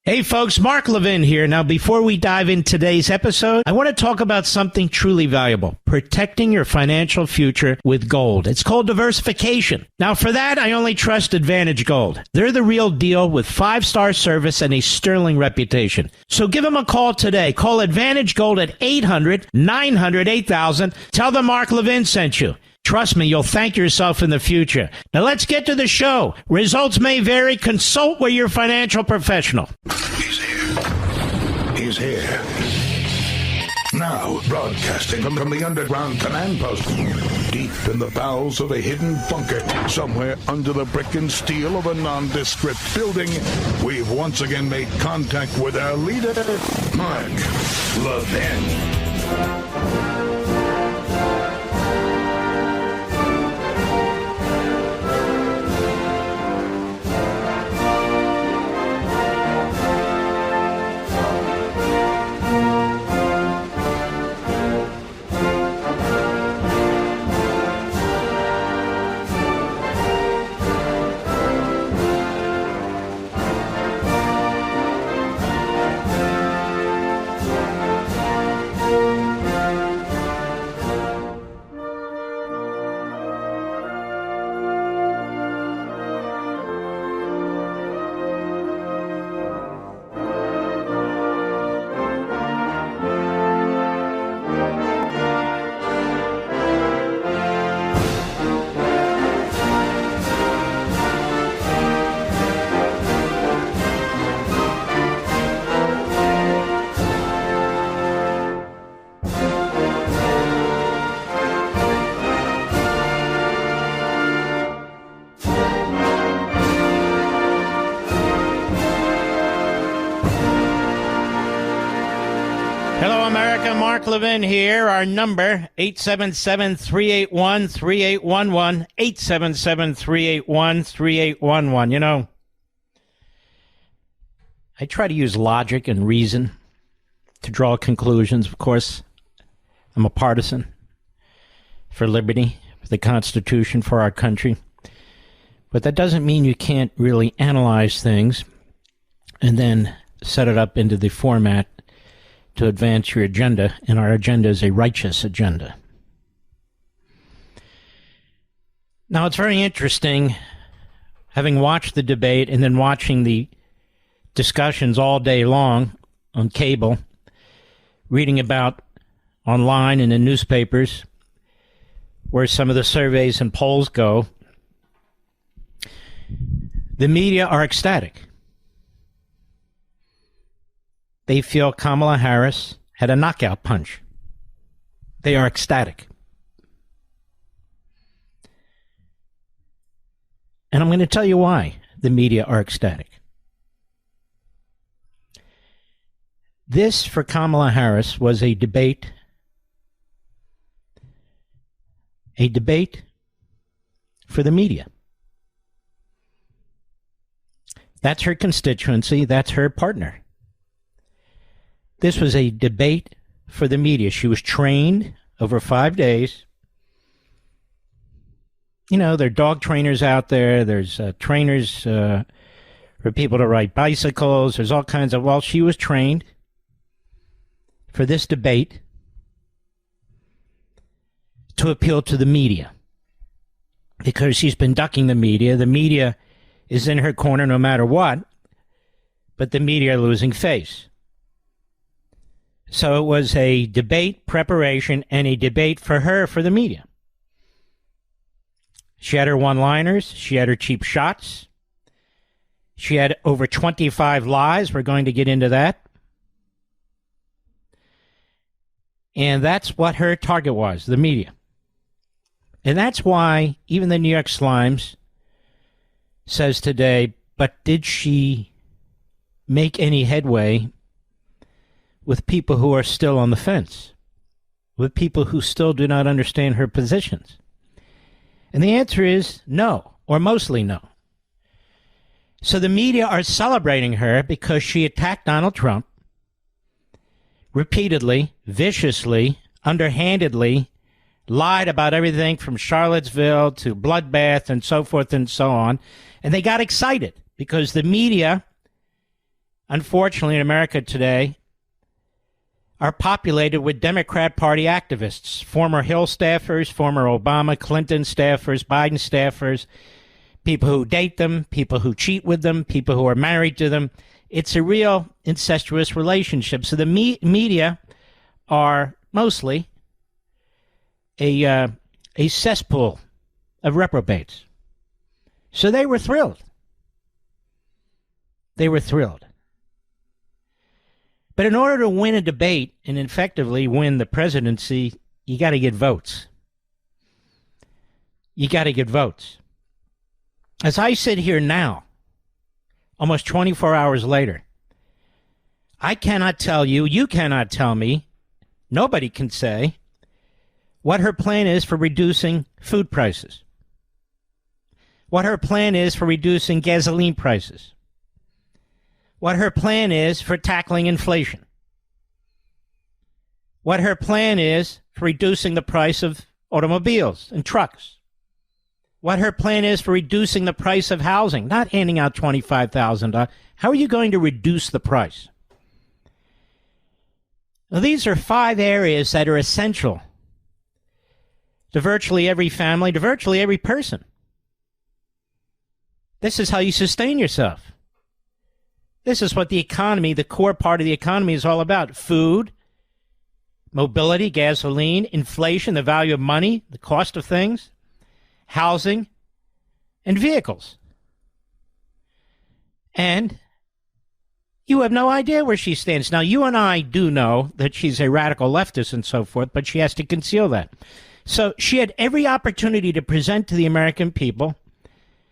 Hey folks, Mark Levin here. Now, before we dive into today's episode, I want to talk about something truly valuable, protecting your financial future with gold. It's called diversification. Now, for that, I only trust Advantage Gold. They're the real deal with 5-star service and a sterling reputation. So give them a call today. Call Advantage Gold at 800-900-8000. Tell them Mark Levin sent you. Trust me, you'll thank yourself in the future. Now let's get to the show. Results may vary. Consult with your financial professional. He's here. He's here. Now, broadcasting from the underground command post, deep in the bowels of a hidden bunker, somewhere under the brick and steel of a nondescript building, we've once again made contact with our leader, Mark Levin. Mark Levin here. Our number, 877-381-3811, 877-381-3811. You know, I try to use logic and reason to draw conclusions. Of course, I'm a partisan for liberty, for the Constitution, for our country. But that doesn't mean you can't really analyze things and then set it up into the format to advance your agenda, and our agenda is a righteous agenda. Now, it's very interesting, having watched the debate and then watching the discussions all day long on cable, reading about online and in newspapers where some of the surveys and polls go. The media are ecstatic. They feel Kamala Harris had a knockout punch. They are ecstatic. And I'm going to tell you why the media are ecstatic. This, for Kamala Harris, was a debate for the media. That's her constituency. That's her partner. This was a debate for the media. She was trained over 5 days. You know, there are dog trainers out there. There's trainers for people to ride bicycles. There's all kinds of... Well, she was trained for this debate to appeal to the media because she's been ducking the media. The media is in her corner no matter what, but the media are losing face. So it was a debate preparation and a debate for her, for the media. She had her one-liners. She had her cheap shots. She had over 25 lies. We're going to get into that. And that's what her target was, the media. And that's why even the New York Slimes says today, but did she make any headway with people who are still on the fence, with people who still do not understand her positions? And the answer is no, or mostly no. So the media are celebrating her because she attacked Donald Trump repeatedly, viciously, underhandedly, lied about everything from Charlottesville to bloodbath and so forth and so on. And they got excited because the media unfortunately, in America today, are populated with Democrat Party activists, former Hill staffers, former Obama, Clinton staffers, Biden staffers, people who date them, people who cheat with them, people who are married to them. It's a real incestuous relationship. So the media are mostly a cesspool of reprobates. So they were thrilled. They were thrilled. But in order to win a debate and effectively win the presidency, you got to get votes. You got to get votes. As I sit here now, almost 24 hours later, I cannot tell you, you cannot tell me, nobody can say what her plan is for reducing food prices, what her plan is for reducing gasoline prices, what her plan is for tackling inflation, what her plan is for reducing the price of automobiles and trucks, what her plan is for reducing the price of housing, not handing out $25,000. How are you going to reduce the price? Well, these are 5 areas that are essential to virtually every family, to virtually every person. This is how you sustain yourself. This is what the economy, the core part of the economy, is all about. Food, mobility, gasoline, inflation, the value of money, the cost of things, housing, and vehicles. And you have no idea where she stands. Now, you and I do know that she's a radical leftist and so forth, but she has to conceal that. So she had every opportunity to present to the American people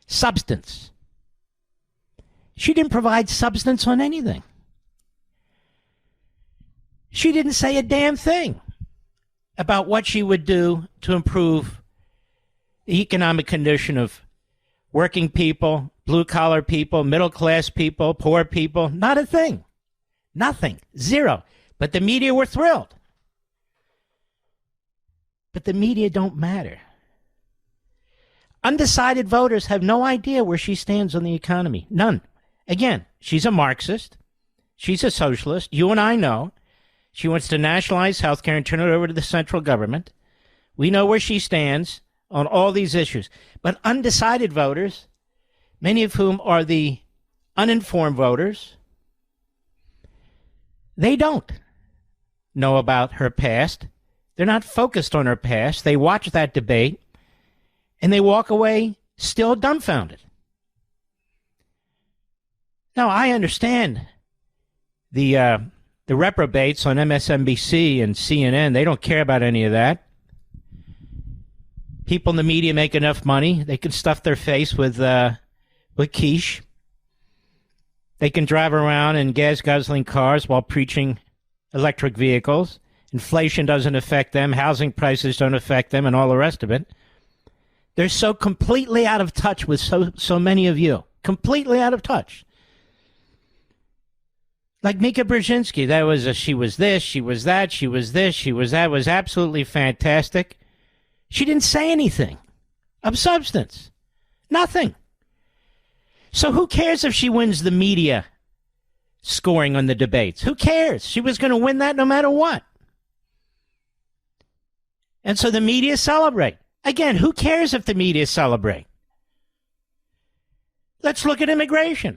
substance. She didn't provide substance on anything. She didn't say a damn thing about what she would do to improve the economic condition of working people, blue-collar people, middle-class people, poor people. Not a thing. Nothing. Zero. But the media were thrilled. But the media don't matter. Undecided voters have no idea where she stands on the economy. None. Again, she's a Marxist. She's a socialist. You and I know. She wants to nationalize health care and turn it over to the central government. We know where she stands on all these issues. But undecided voters, many of whom are the uninformed voters, they don't know about her past. They're not focused on her past. They watch that debate, and they walk away still dumbfounded. Now, I understand the reprobates on MSNBC and CNN. They don't care about any of that. People in the media make enough money. They can stuff their face with quiche. They can drive around in gas-guzzling cars while preaching electric vehicles. Inflation doesn't affect them. Housing prices don't affect them, and all the rest of it. They're so completely out of touch with so many of you. Completely out of touch. Like Mika Brzezinski, she was this, she was that, she was this, she was that, was absolutely fantastic. She didn't say anything of substance. Nothing. So who cares if she wins the media scoring on the debates? Who cares? She was going to win that no matter what. And so the media celebrate. Again, who cares if the media celebrate? Let's look at immigration.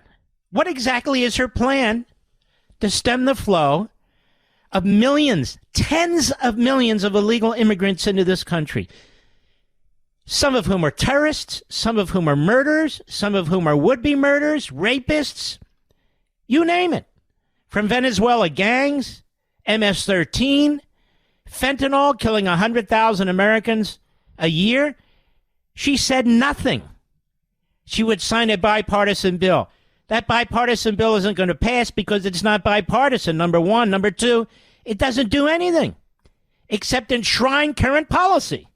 What exactly is her plan to stem the flow of millions, tens of millions of illegal immigrants into this country? Some of whom are terrorists, some of whom are murderers, some of whom are would-be murderers, rapists, you name it. From Venezuela gangs, MS-13, fentanyl killing 100,000 Americans a year. She said nothing. She would sign a bipartisan bill. That bipartisan bill isn't going to pass because it's not bipartisan, number one. Number two, it doesn't do anything except enshrine current policy.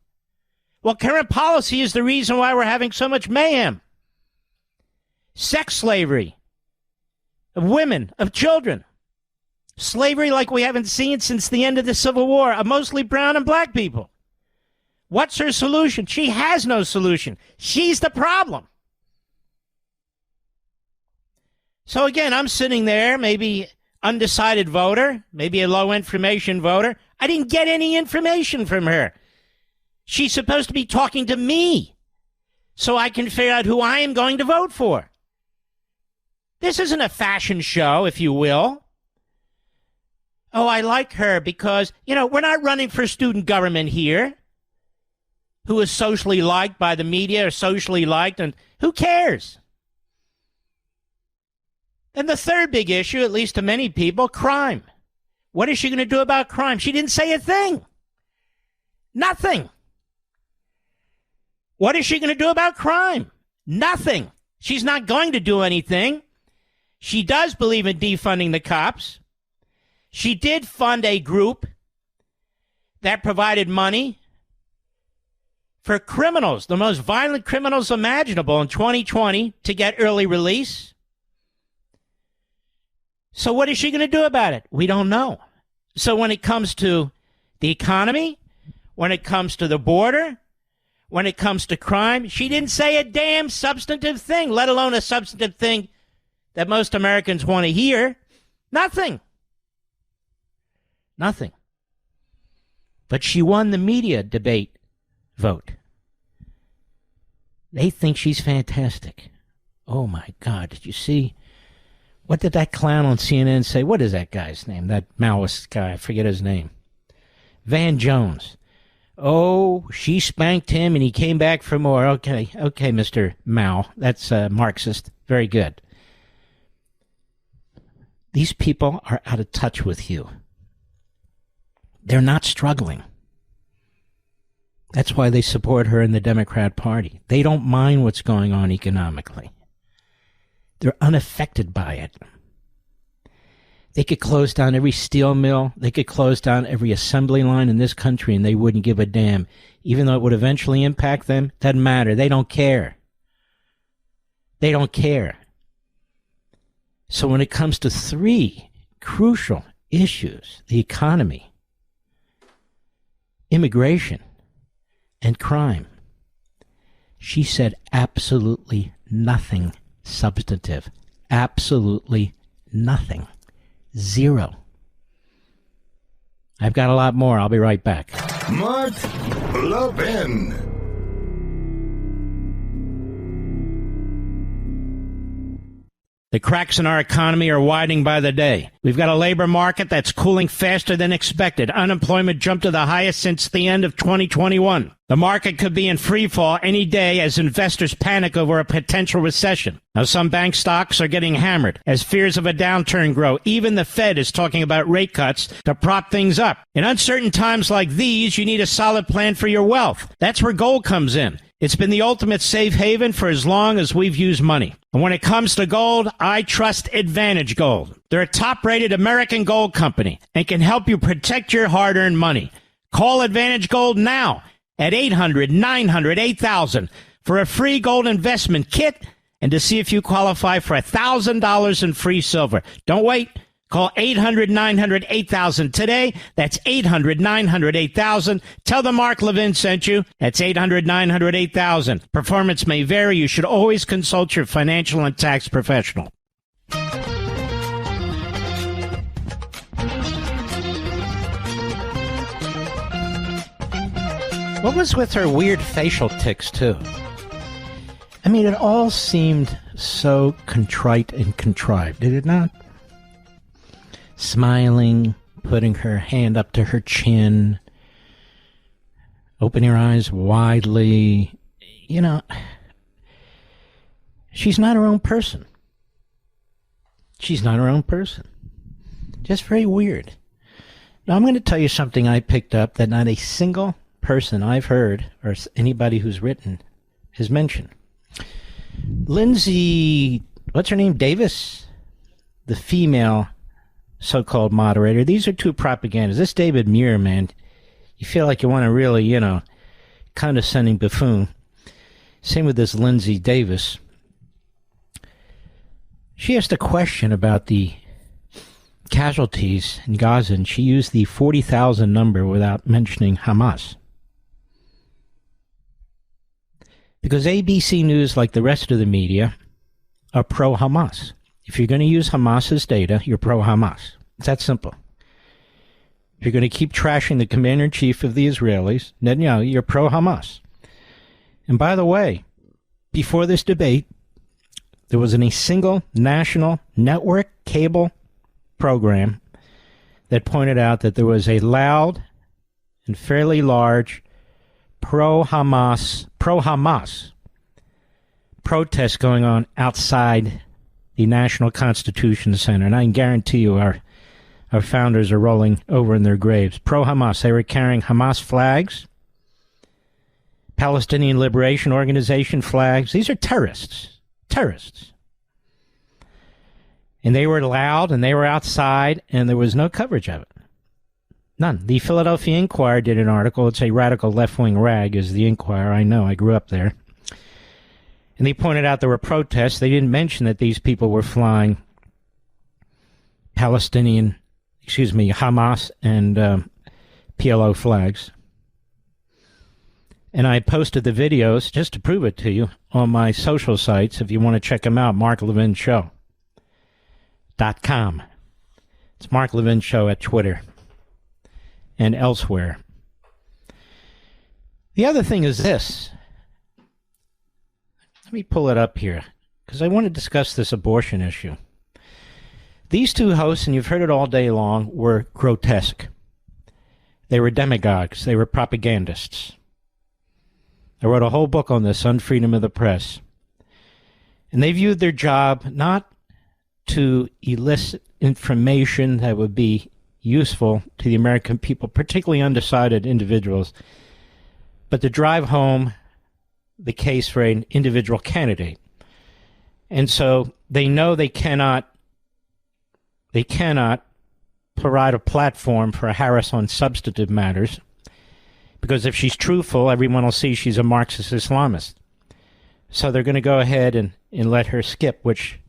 Well, current policy is the reason why we're having so much mayhem. Sex slavery of women, of children. Slavery like we haven't seen since the end of the Civil War, of mostly brown and black people. What's her solution? She has no solution. She's the problem. So again, I'm sitting there, maybe undecided voter, maybe a low information voter. I didn't get any information from her. She's supposed to be talking to me so I can figure out who I am going to vote for. This isn't a fashion show, if you will. Oh, I like her because, we're not running for student government here. Who is socially liked by the media or socially liked, and who cares? And the third big issue, at least to many people, crime. What is she going to do about crime? She didn't say a thing. Nothing. What is she going to do about crime? Nothing. She's not going to do anything. She does believe in defunding the cops. She did fund a group that provided money for criminals, the most violent criminals imaginable in 2020, to get early release. So what is she going to do about it? We don't know. So when it comes to the economy, when it comes to the border, when it comes to crime, she didn't say a damn substantive thing, let alone a substantive thing that most Americans want to hear. Nothing. Nothing. But she won the media debate vote. They think she's fantastic. Oh, my God. Did you see? What did that clown on CNN say? What is that guy's name? That Maoist guy. I forget his name. Van Jones. Oh, she spanked him and he came back for more. Okay, Mr. Mao. That's Marxist. Very good. These people are out of touch with you. They're not struggling. That's why they support her in the Democrat Party. They don't mind what's going on economically. They're unaffected by it. They could close down every steel mill. They could close down every assembly line in this country and they wouldn't give a damn. Even though it would eventually impact them, doesn't matter. They don't care. They don't care. So when it comes to three crucial issues, the economy, immigration, and crime, she said absolutely nothing substantive. Absolutely nothing. Zero. I've got a lot more. I'll be right back. Mark Levin. The cracks in our economy are widening by the day. We've got a labor market that's cooling faster than expected. Unemployment jumped to the highest since the end of 2021. The market could be in free fall any day as investors panic over a potential recession. Now, some bank stocks are getting hammered as fears of a downturn grow. Even the Fed is talking about rate cuts to prop things up. In uncertain times like these, you need a solid plan for your wealth. That's where gold comes in. It's been the ultimate safe haven for as long as we've used money. And when it comes to gold, I trust Advantage Gold. They're a top-rated American gold company and can help you protect your hard-earned money. Call Advantage Gold now at 800-900-8000 for a free gold investment kit and to see if you qualify for $1,000 in free silver. Don't wait. Call 800-900-8000 today. That's 800-900-8000. Tell them Mark Levin sent you. That's 800-900-8000. Performance may vary. You should always consult your financial and tax professional. What was with her weird facial tics, too? I mean, it all seemed so contrite and contrived, did it not? Smiling, putting her hand up to her chin, opening her eyes widely. You know, she's not her own person. She's not her own person. Just very weird. Now, I'm going to tell you something I picked up that not a single person I've heard or anybody who's written has mentioned. Lindsay, what's her name? Davis? The female so-called moderator. These are two propagandists. This David Muir, man, you feel like you want to really, condescending buffoon. Same with this Lindsay Davis. She asked a question about the casualties in Gaza, and she used the 40,000 number without mentioning Hamas. Because ABC News, like the rest of the media, are pro-Hamas. If you're going to use Hamas's data, you're pro-Hamas. It's that simple. If you're going to keep trashing the commander-in-chief of the Israelis, Netanyahu, you're pro-Hamas. And by the way, before this debate, there wasn't a single national network cable program that pointed out that there was a loud and fairly large pro-Hamas protest going on outside the National Constitution Center. And I can guarantee you our founders are rolling over in their graves. Pro-Hamas. They were carrying Hamas flags, Palestinian Liberation Organization flags. These are terrorists. Terrorists. And they were loud, and they were outside, and there was no coverage of it. None. The Philadelphia Inquirer did an article. It's a radical left-wing rag, is the Inquirer. I know. I grew up there. And they pointed out there were protests. They didn't mention that these people were flying Hamas and PLO flags. And I posted the videos, just to prove it to you, on my social sites. If you want to check them out, MarkLevinShow.com. It's Mark Levin Show at Twitter and elsewhere. The other thing is this. Let me pull it up here, because I want to discuss this abortion issue. These two hosts, and you've heard it all day long, were grotesque. They were demagogues. They were propagandists. I wrote a whole book on this, on freedom of the press. And they viewed their job not to elicit information that would be useful to the American people, particularly undecided individuals, but to drive home the case for an individual candidate. And so they know they cannot provide a platform for Harris on substantive matters, because if she's truthful, everyone will see she's a Marxist Islamist. So they're going to go ahead and let her skip, which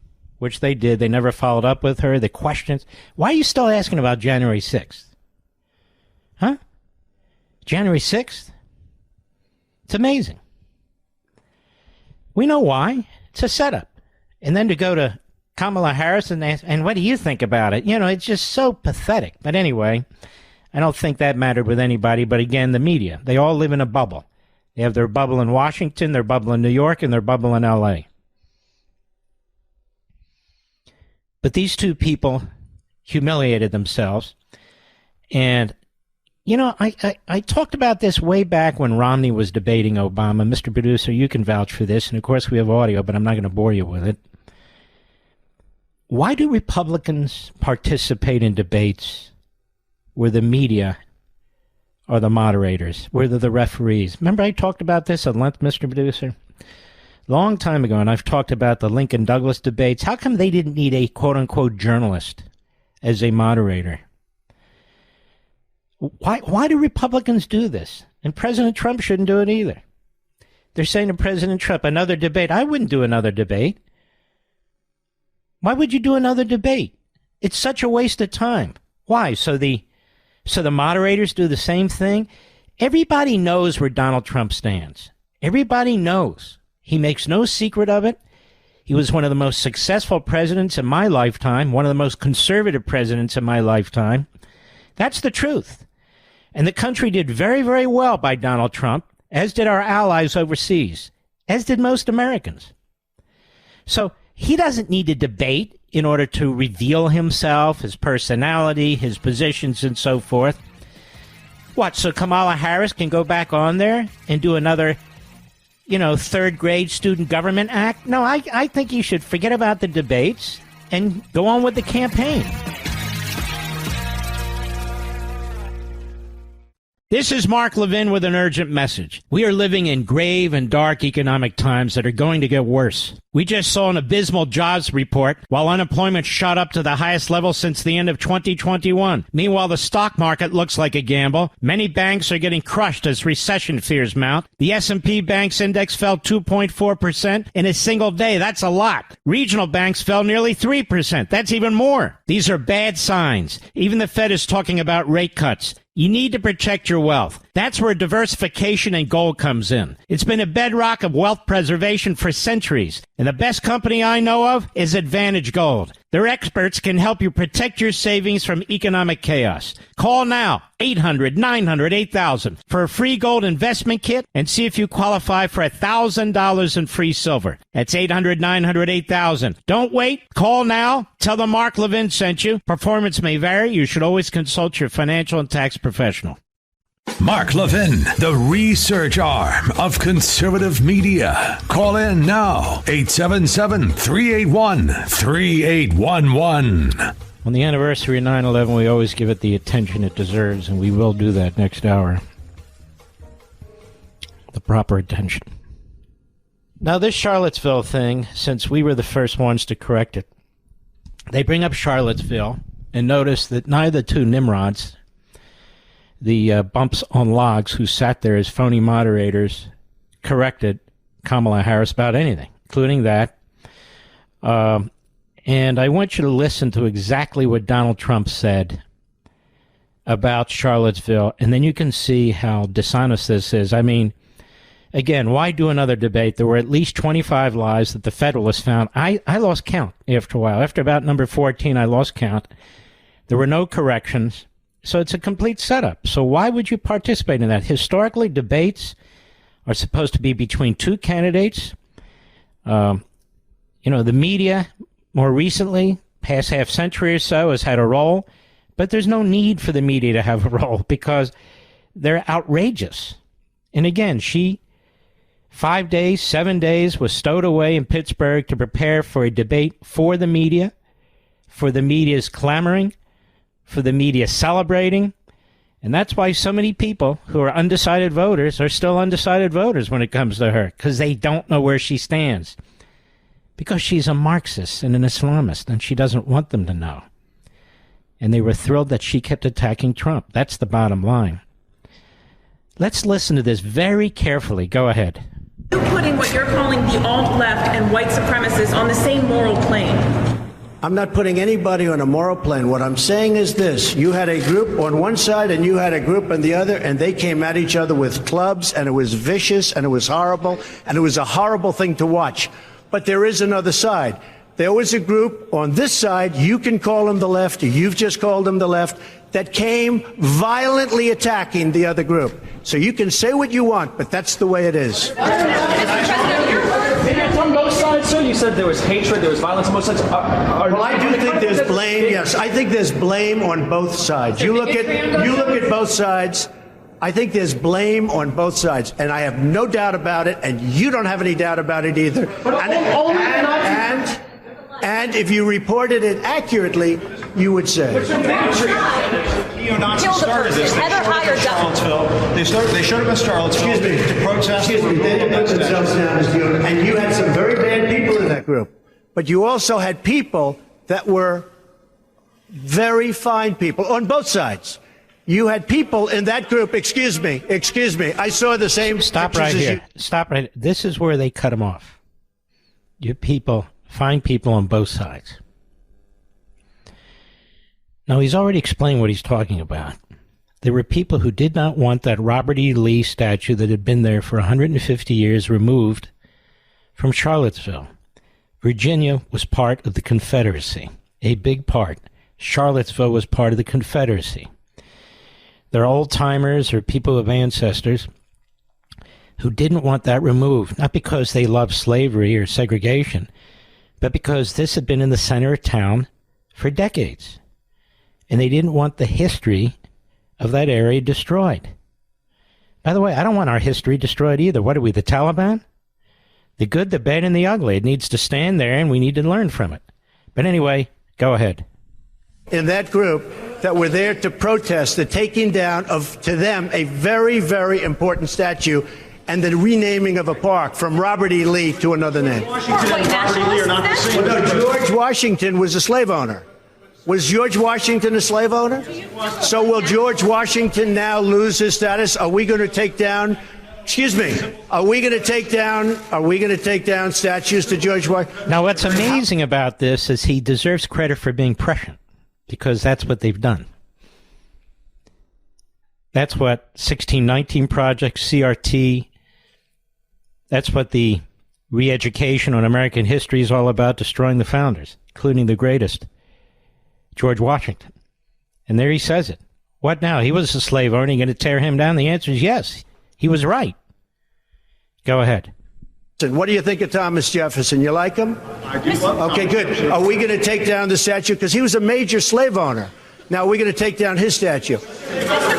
they did. They never followed up with her. The questions. Why are you still asking about January 6th? Huh? January 6th? It's amazing. We know why. It's a setup. And then to go to Kamala Harris and ask, and what do you think about it? You know, it's just so pathetic. But anyway, I don't think that mattered with anybody. But again, the media, they all live in a bubble. They have their bubble in Washington, their bubble in New York, and their bubble in L.A. But these two people humiliated themselves. And, you know, I talked about this way back when Romney was debating Obama. Mr. Producer, you can vouch for this. And, of course, we have audio, but I'm not going to bore you with it. Why do Republicans participate in debates where the media are the moderators, where they're the referees? Remember I talked about this at length, Mr. Producer? Long time ago, and I've talked about the Lincoln-Douglas debates. How come they didn't need a quote-unquote journalist as a moderator? Why do Republicans do this? And President Trump shouldn't do it either. They're saying to President Trump, another debate. I wouldn't do another debate. Why would you do another debate? It's such a waste of time. Why? So the moderators do the same thing? Everybody knows where Donald Trump stands. Everybody knows. He makes no secret of it. He was one of the most successful presidents in my lifetime, one of the most conservative presidents in my lifetime. That's the truth. And the country did very, very well by Donald Trump, as did our allies overseas, as did most Americans. So he doesn't need to debate in order to reveal himself, his personality, his positions, and so forth. What, so Kamala Harris can go back on there and do another, third grade student government act? No, I think you should forget about the debates and go on with the campaign. This is Mark Levin with an urgent message. We are living in grave and dark economic times that are going to get worse. We just saw an abysmal jobs report while unemployment shot up to the highest level since the end of 2021. Meanwhile, the stock market looks like a gamble. Many banks are getting crushed as recession fears mount. The S&P Banks Index fell 2.4% in a single day. That's a lot. Regional banks fell nearly 3%. That's even more. These are bad signs. Even the Fed is talking about rate cuts. You need to protect your wealth. That's where diversification and gold comes in. It's been a bedrock of wealth preservation for centuries. And the best company I know of is Advantage Gold. Their experts can help you protect your savings from economic chaos. Call now, 800-900-8000 for a free gold investment kit and see if you qualify for $1,000 in free silver. That's 800-900-8000. Don't wait. Call now. Tell them Mark Levin sent you. Performance may vary. You should always consult your financial and tax professional. Mark Levin, the research arm of conservative media. Call in now, 877-381-3811. On the anniversary of 9/11, we always give it the attention it deserves, and we will do that next hour. The proper attention. Now, this Charlottesville thing, since we were the first ones to correct it, they bring up Charlottesville and notice that neither two Nimrods, the bumps on logs who sat there as phony moderators, corrected Kamala Harris about anything, including that. And I want you to listen to exactly what Donald Trump said about Charlottesville, and then you can see how dishonest this is. I mean, again, why do another debate? There were at least 25 lies that the Federalists found. I lost count after a while. After about number 14, I lost count. There were no corrections. So it's a complete setup. So why would you participate in that? Historically, debates are supposed to be between two candidates. The media, more recently, past half century or so, has had a role. But there's no need for the media to have a role because they're outrageous. And again, 5 days, 7 days, was stowed away in Pittsburgh to prepare for a debate for the media's clamoring, for the media celebrating. And that's why so many people who are undecided voters are still undecided voters when it comes to her, because they don't know where she stands. Because she's a Marxist and an Islamist, and she doesn't want them to know. And they were thrilled that she kept attacking Trump. That's the bottom line. Let's listen to this very carefully. Go ahead. You're putting what you're calling the alt-left and white supremacists on the same moral plane. I'm not putting anybody on a moral plane. What I'm saying is this. You had a group on one side and you had a group on the other, and they came at each other with clubs, and it was vicious, and it was horrible, and it was a horrible thing to watch. But there is another side. There was a group on this side, you can call them the left, you've just called them the left, that came violently attacking the other group. So you can say what you want, but that's the way it is. It's on both sides, sir. You said there was hatred, there was violence on both sides. Well, I do think there's blame. Yes, I think there's blame on both sides. You look at both sides. I think there's blame on both sides, and I have no doubt about it, and you don't have any doubt about it either. And if you reported it accurately, you would say. Neo-Nazis started this. They showed up in Charlottesville to protest. Excuse me, they didn't put themselves down as neo-Nazis. And you had some very bad people in that group. But you also had people that were very fine people on both sides. You had people in that group, excuse me, I saw the same. Stop right here. Stop right. This is where they cut him off. Your people, fine people on both sides. Now, he's already explained what he's talking about. There were people who did not want that Robert E. Lee statue that had been there for 150 years removed from Charlottesville. Virginia was part of the Confederacy, a big part. Charlottesville was part of the Confederacy. There are old-timers or people with ancestors who didn't want that removed, not because they loved slavery or segregation, but because this had been in the center of town for decades. And they didn't want the history of that area destroyed. By the way, I don't want our history destroyed either. What are we, the Taliban? The good, the bad, and the ugly. It needs to stand there, and we need to learn from it. But anyway, go ahead. In that group that were there to protest the taking down of, to them, a very, very important statue and the renaming of a park from Robert E. Lee to another name. George Washington was a slave owner. Was George Washington a slave owner? So will George Washington now lose his status? Are we going to take down, are we going to take down statues to George Washington? Now, what's amazing about this is he deserves credit for being prescient, because that's what they've done. That's what 1619 Project, CRT, that's what the re-education on American history is all about, destroying the founders, including the greatest, George Washington. And there he says it. What now? He was a slave owner. Are you going to tear him down? The answer is yes. He was right. Go ahead. What do you think of Thomas Jefferson? You like him? I do. Okay, good. Are we going to take down the statue? Because he was a major slave owner. Now we're going to take down his statue.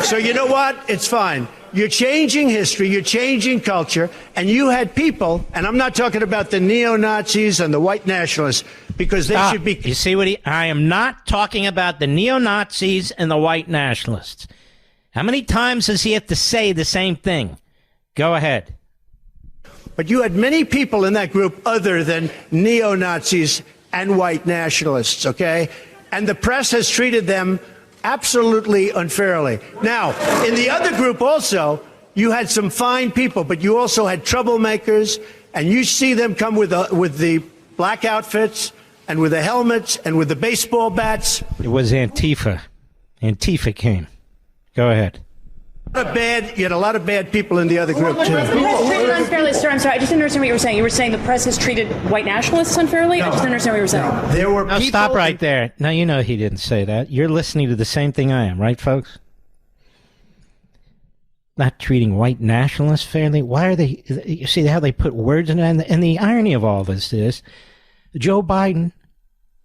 So you know what? It's fine. You're changing history, you're changing culture, and you had people, and I'm not talking about the neo-Nazis and the white nationalists, because they should be... You see what I am not talking about the neo-Nazis and the white nationalists. How many times does he have to say the same thing? Go ahead. But you had many people in that group other than neo-Nazis and white nationalists, okay? And the press has treated them absolutely unfairly. Now, in the other group also, you had some fine people, but you also had troublemakers, and you see them come with the black outfits and with the helmets and with the baseball bats. It was Antifa. Antifa came. Go ahead. You had a lot of bad people in the other group, too. Treated unfairly, sir. I'm sorry. I just didn't understand what you were saying. You were saying the press has treated white nationalists unfairly? No, I just didn't understand what you were saying. No, there were people... Stop right there. Now, you know he didn't say that. You're listening to the same thing I am, right, folks? Not treating white nationalists fairly? Why are they... You see how they put words in it? And the irony of all this is Joe Biden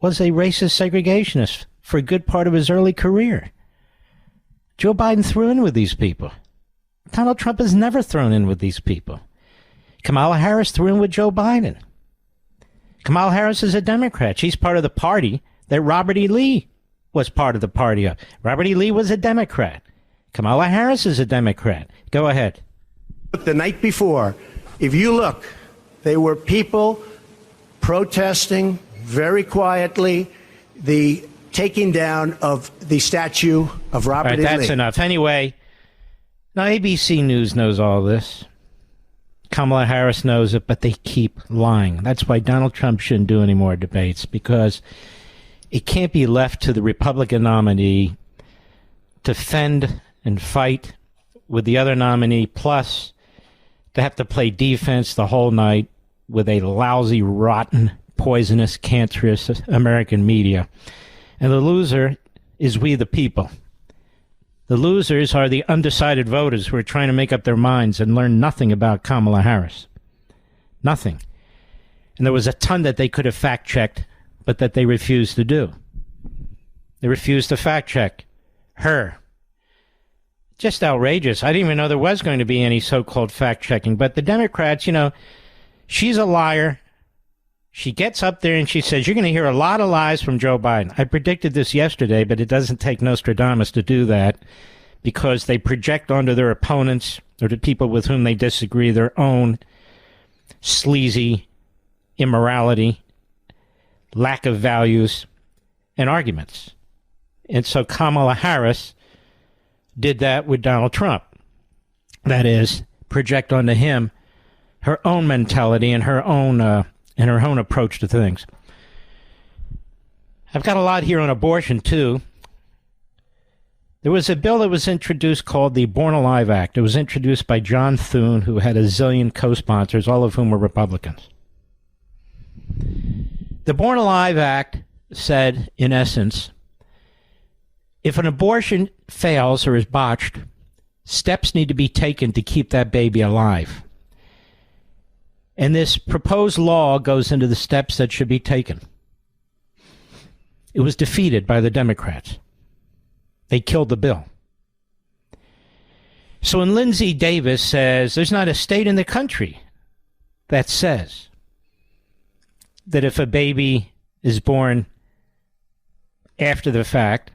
was a racist segregationist for a good part of his early career. Joe Biden threw in with these people. Donald Trump has never thrown in with these people. Kamala Harris threw in with Joe Biden. Kamala Harris is a Democrat. She's part of the party that Robert E. Lee was part of the party of. Robert E. Lee was a Democrat. Kamala Harris is a Democrat. Go ahead. The night before, if you look, there were people protesting very quietly the taking down of the statue of Robert E. Lee. That's enough. Anyway, now ABC News knows all this. Kamala Harris knows it, but they keep lying. That's why Donald Trump shouldn't do any more debates, because it can't be left to the Republican nominee to fend and fight with the other nominee, plus to have to play defense the whole night with a lousy, rotten, poisonous, cancerous American media. And the loser is we the people. The losers are the undecided voters who are trying to make up their minds and learn nothing about Kamala Harris. Nothing. And there was a ton that they could have fact-checked, but that they refused to do. They refused to fact-check her. Just outrageous. I didn't even know there was going to be any so-called fact-checking. But the Democrats, you know, she's a liar. She gets up there and she says, you're going to hear a lot of lies from Joe Biden. I predicted this yesterday, but it doesn't take Nostradamus to do that, because they project onto their opponents or the people with whom they disagree their own sleazy immorality, lack of values, and arguments. And so Kamala Harris did that with Donald Trump. That is, project onto him her own mentality and her own approach to things. I've got a lot here on abortion, too. There was a bill that was introduced called the Born Alive Act. It was introduced by John Thune, who had a zillion co-sponsors, all of whom were Republicans. The Born Alive Act said, in essence, if an abortion fails or is botched, steps need to be taken to keep that baby alive. And this proposed law goes into the steps that should be taken. It was defeated by the Democrats. They killed the bill. So when Lindsay Davis says there's not a state in the country that says that if a baby is born after the fact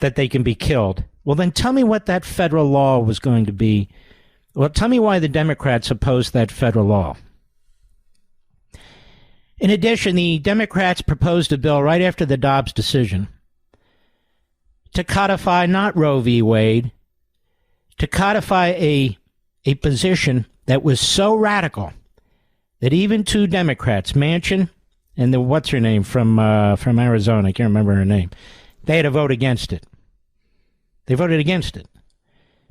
that they can be killed, well, then tell me what that federal law was going to be. Well, tell me why the Democrats opposed that federal law. In addition, the Democrats proposed a bill right after the Dobbs decision to codify not Roe v. Wade, to codify a position that was so radical that even two Democrats, Manchin and the what's-her-name from Arizona, I can't remember her name, they had to vote against it. They voted against it.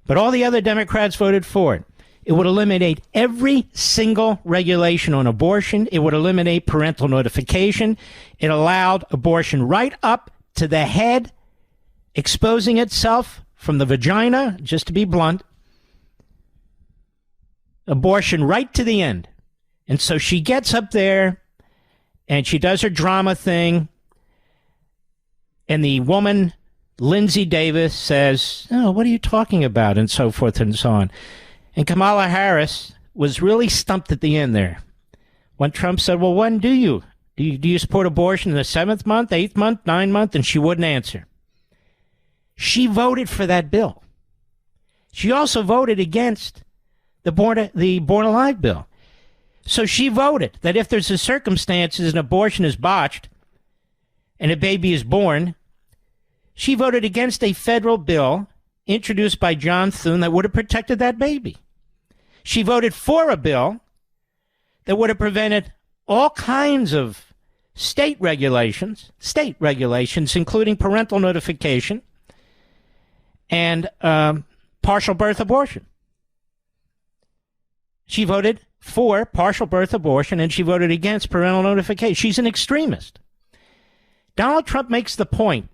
But all the other Democrats voted for it. It would eliminate every single regulation on abortion. It would eliminate parental notification. It allowed abortion right up to the head, exposing itself from the vagina, just to be blunt. Abortion right to the end. And so she gets up there and she does her drama thing. And the woman, Lindsay Davis, says, "Oh, what are you talking about?" and so forth and so on. And Kamala Harris was really stumped at the end there. When Trump said, "Well, when do you? Do you support abortion in the 7th month, 8th month, 9th month?" And she wouldn't answer. She voted for that bill. She also voted against the Born Alive bill. So she voted that if there's a circumstances an abortion is botched and a baby is born, she voted against a federal bill introduced by John Thune that would have protected that baby. She voted for a bill that would have prevented all kinds of state regulations, including parental notification and partial birth abortion. She voted for partial birth abortion, and she voted against parental notification. She's an extremist. Donald Trump makes the point,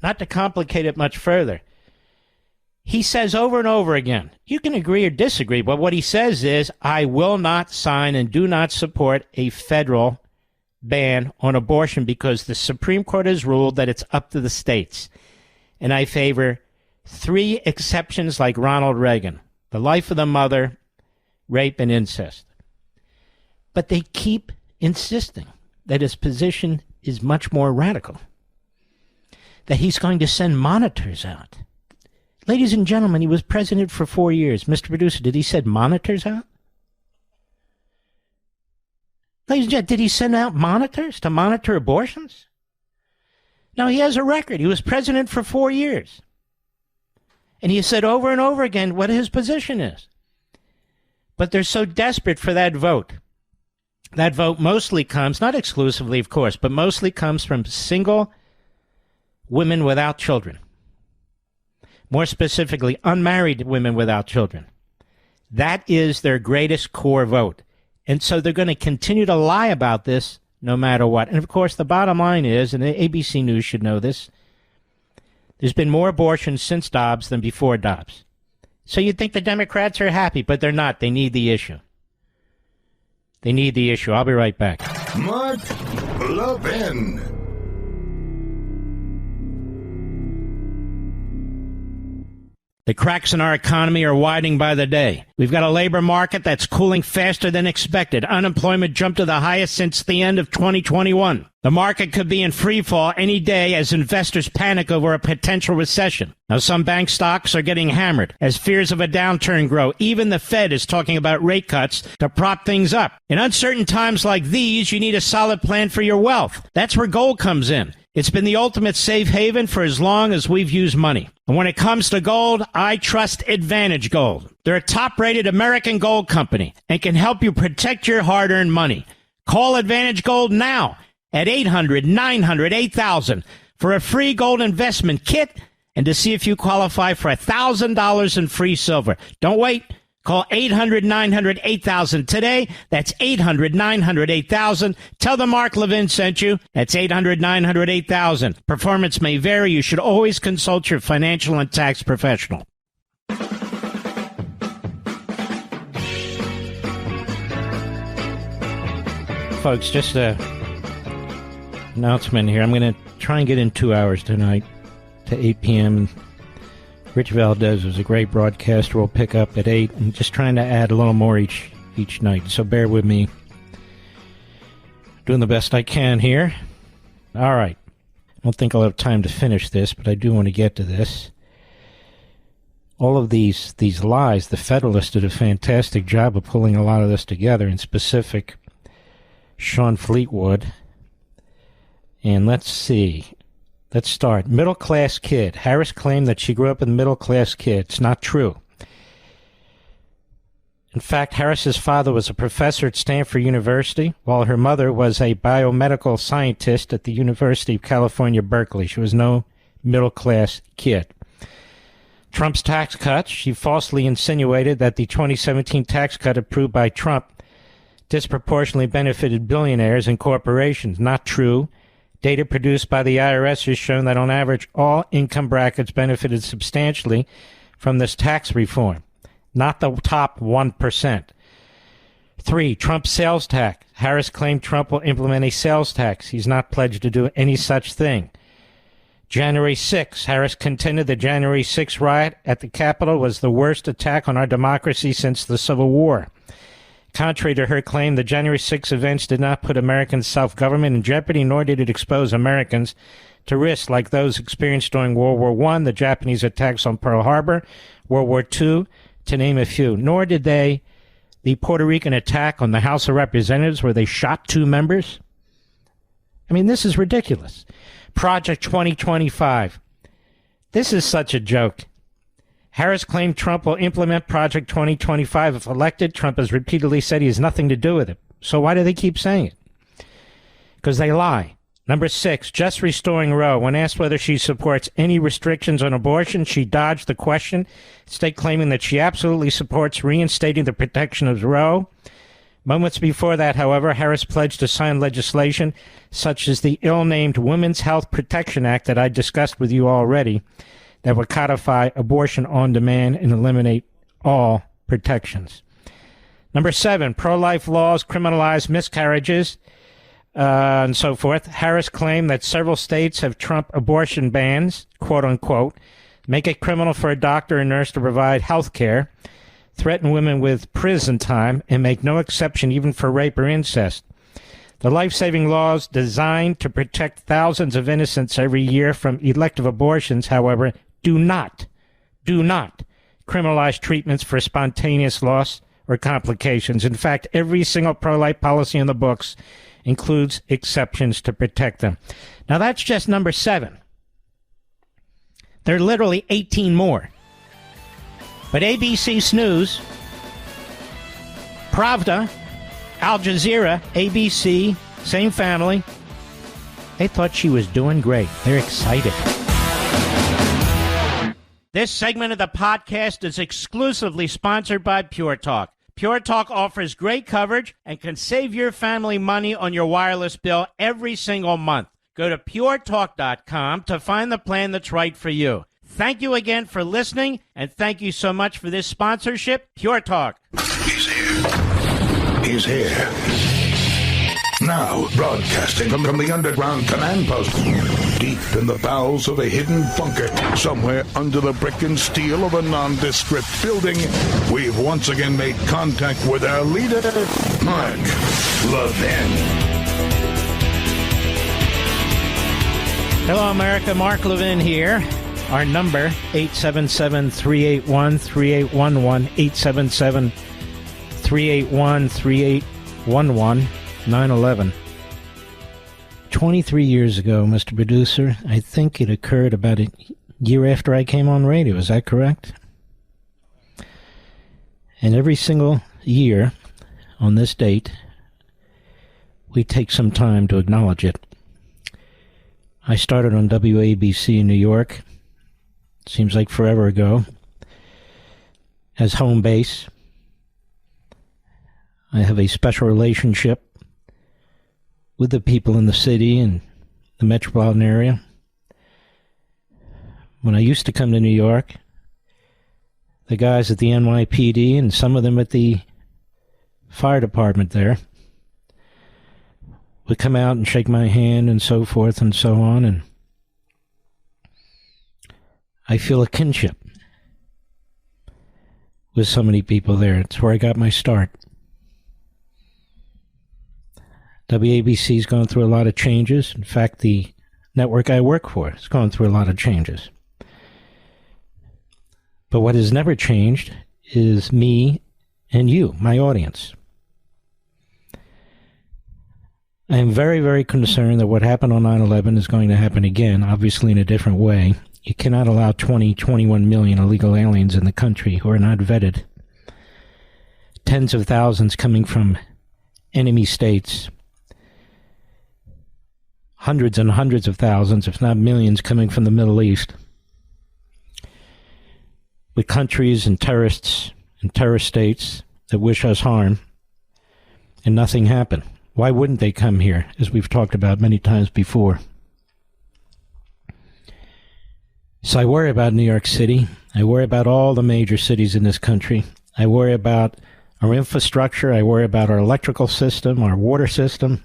not to complicate it much further. He says over and over again, you can agree or disagree, but what he says is, I will not sign and do not support a federal ban on abortion because the Supreme Court has ruled that it's up to the states. And I favor 3 exceptions like Ronald Reagan: the life of the mother, rape, and incest. But they keep insisting that his position is much more radical, that he's going to send monitors out. Ladies and gentlemen, he was president for 4 years. Mr. Producer, did he send monitors out? Ladies and gentlemen, did he send out monitors to monitor abortions? No, he has a record. He was president for 4 years. And he said over and over again what his position is. But they're so desperate for that vote. That vote mostly comes, not exclusively, of course, but mostly comes from single women without children. More specifically, unmarried women without children. That is their greatest core vote. And so they're going to continue to lie about this no matter what. And of course, the bottom line is, and the ABC News should know this, there's been more abortions since Dobbs than before Dobbs. So you'd think the Democrats are happy, but they're not. They need the issue. They need the issue. I'll be right back. Mark Levin. The cracks in our economy are widening by the day. We've got a labor market that's cooling faster than expected. Unemployment jumped to the highest since the end of 2021. The market could be in free fall any day as investors panic over a potential recession. Now, some bank stocks are getting hammered as fears of a downturn grow. Even the Fed is talking about rate cuts to prop things up. In uncertain times like these, you need a solid plan for your wealth. That's where gold comes in. It's been the ultimate safe haven for as long as we've used money. And when it comes to gold, I trust Advantage Gold. They're a top-rated American gold company and can help you protect your hard-earned money. Call Advantage Gold now at 800-900-8000 for a free gold investment kit and to see if you qualify for $1,000 in free silver. Don't wait. Call 800-900-8000 today. That's 800-900-8000. Tell them Mark Levin sent you. That's 800-900-8000. Performance may vary. You should always consult your financial and tax professional. Folks, just an announcement here. I'm going to try and get in 2 hours tonight to 8 p.m. Rich Valdez was a great broadcaster. We'll pick up at 8. I'm just trying to add a little more each night, so bear with me. Doing the best I can here. All right. I don't think I'll have time to finish this, but I do want to get to this. All of these lies, the Federalists did a fantastic job of pulling a lot of this together, in specific, Sean Fleetwood. And let's see. Let's start. Middle-class kid. Harris claimed that she grew up with a middle-class kid. It's not true. In fact, Harris's father was a professor at Stanford University, while her mother was a biomedical scientist at the University of California, Berkeley. She was no middle-class kid. Trump's tax cuts. She falsely insinuated that the 2017 tax cut approved by Trump disproportionately benefited billionaires and corporations. Not true. Data produced by the IRS has shown that on average all income brackets benefited substantially from this tax reform, not the top 1%. 3. Trump's sales tax. Harris claimed Trump will implement a sales tax. He's not pledged to do any such thing. January 6. Harris contended the January 6 riot at the Capitol was the worst attack on our democracy since the Civil War. Contrary to her claim, the January 6 events did not put American self-government in jeopardy, nor did it expose Americans to risks like those experienced during World War I, the Japanese attacks on Pearl Harbor, World War II, to name a few. Nor did the Puerto Rican attack on the House of Representatives where they shot 2 members. I mean, this is ridiculous. Project 2025. This is such a joke. Harris claimed Trump will implement Project 2025 if elected. Trump has repeatedly said he has nothing to do with it. So why do they keep saying it? Because they lie. Number 6, just restoring Roe. When asked whether she supports any restrictions on abortion, she dodged the question, instead claiming that she absolutely supports reinstating the protection of Roe. Moments before that, however, Harris pledged to sign legislation such as the ill-named Women's Health Protection Act that I discussed with you already, that would codify abortion on demand and eliminate all protections. Number 7, pro-life laws criminalize miscarriages and so forth. Harris claimed that several states have Trump abortion bans, quote-unquote, make it criminal for a doctor or nurse to provide health care, threaten women with prison time, and make no exception even for rape or incest. The life-saving laws designed to protect thousands of innocents every year from elective abortions, however, do not criminalize treatments for spontaneous loss or complications. In fact, every single pro-life policy in the books includes exceptions to protect them. Now, that's just number 7. There are literally 18 more. But ABC Snooze, Pravda, Al Jazeera, ABC, same family, they thought she was doing great. They're excited. This segment of the podcast is exclusively sponsored by Pure Talk. Pure Talk offers great coverage and can save your family money on your wireless bill every single month. Go to puretalk.com to find the plan that's right for you. Thank you again for listening, and thank you so much for this sponsorship, Pure Talk. He's here. He's here. Now, broadcasting from the underground command post, deep in the bowels of a hidden bunker, somewhere under the brick and steel of a nondescript building, we've once again made contact with our leader, Mark Levin. Hello, America. Mark Levin here. Our number, 877-381-3811, 877-381-3811, 9/11. 23 years ago, Mr. Producer, I think it occurred about a year after I came on radio. Is that correct? And every single year on this date, we take some time to acknowledge it. I started on WABC in New York. Seems like forever ago, as home base. I have a special relationship with the people in the city and the metropolitan area. When I used to come to New York, the guys at the NYPD and some of them at the fire department there would come out and shake my hand and so forth and so on, and I feel a kinship with so many people there. It's where I got my start. WABC's gone through a lot of changes. In fact, the network I work for has gone through a lot of changes. But what has never changed is me and you, my audience. I am very, very concerned that what happened on 9/11 is going to happen again, obviously in a different way. You cannot allow 21 million illegal aliens in the country who are not vetted. Tens of thousands coming from enemy states. Hundreds and hundreds of thousands, if not millions, coming from the Middle East. with countries and terrorists and terrorist states that wish us harm, and nothing happened. Why wouldn't they come here, as we've talked about many times before? So I worry about New York City. I worry about all the major cities in this country. I worry about our infrastructure. I worry about our electrical system, our water system.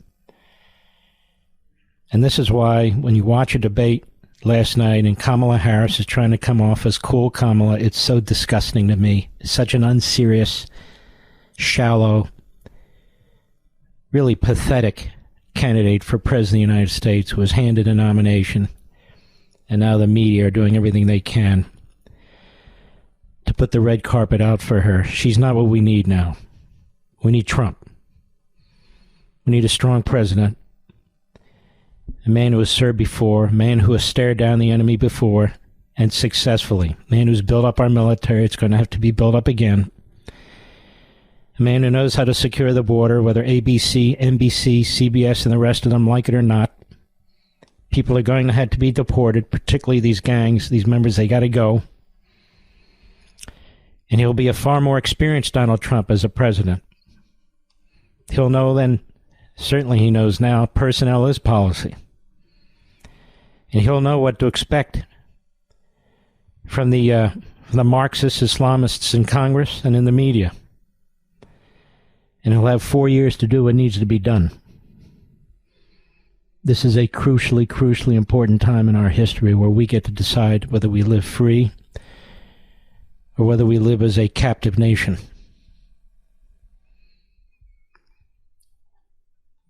And this is why when you watch a debate last night and Kamala Harris is trying to come off as cool Kamala, it's so disgusting to me. It's such an unserious, shallow, really pathetic candidate for President of the United States who was handed a nomination. And now the media are doing everything they can to put the red carpet out for her. She's not what we need now. We need Trump. We need a strong president. A man who has served before, a man who has stared down the enemy before, and successfully. A man who's built up our military. It's going to have to be built up again. A man who knows how to secure the border, whether ABC, NBC, CBS, and the rest of them like it or not. People are going to have to be deported, particularly these gangs, these members, they got to go. And he'll be a far more experienced Donald Trump as a president. He'll know then, certainly he knows now, personnel is policy. And he'll know what to expect from the Marxist Islamists in Congress and in the media. And he'll have 4 years to do what needs to be done. This is a crucially, crucially important time in our history where we get to decide whether we live free or whether we live as a captive nation.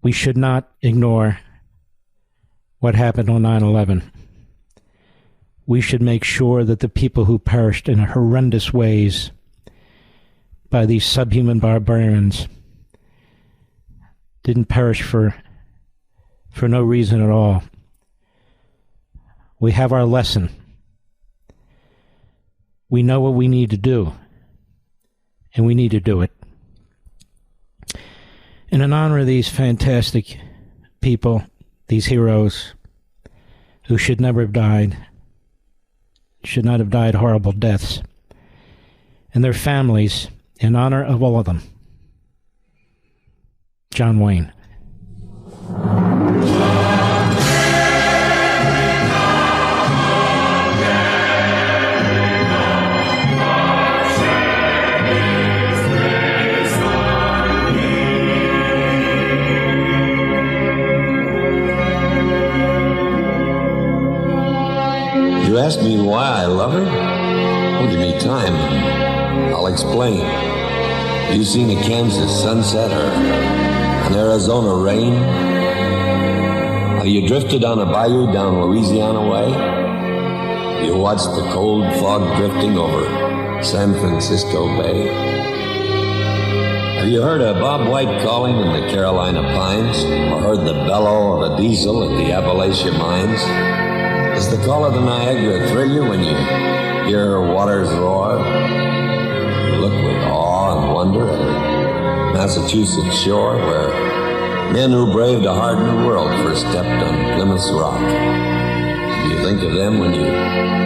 We should not ignore what happened on 9/11. We should make sure that the people who perished in horrendous ways by these subhuman barbarians didn't perish for no reason at all. We have our lesson. We know what we need to do, and we need to do it. And in honor of these fantastic people, these heroes who should never have died, should not have died horrible deaths, and their families, in honor of all of them, John Wayne. You ask me why I love her? Well, give me time. I'll explain. You seen a Kansas sunset or an Arizona rain? Have you drifted on a bayou down Louisiana way? You watched the cold fog drifting over San Francisco Bay? Have you heard a Bob White calling in the Carolina pines? Or heard the bellow of a diesel at the Appalachia mines? Does the call of the Niagara thrill you when you hear her waters roar? You look with awe and wonder at her Massachusetts shore where men who braved a hard new world first stepped on Plymouth's rock. Do you think of them when you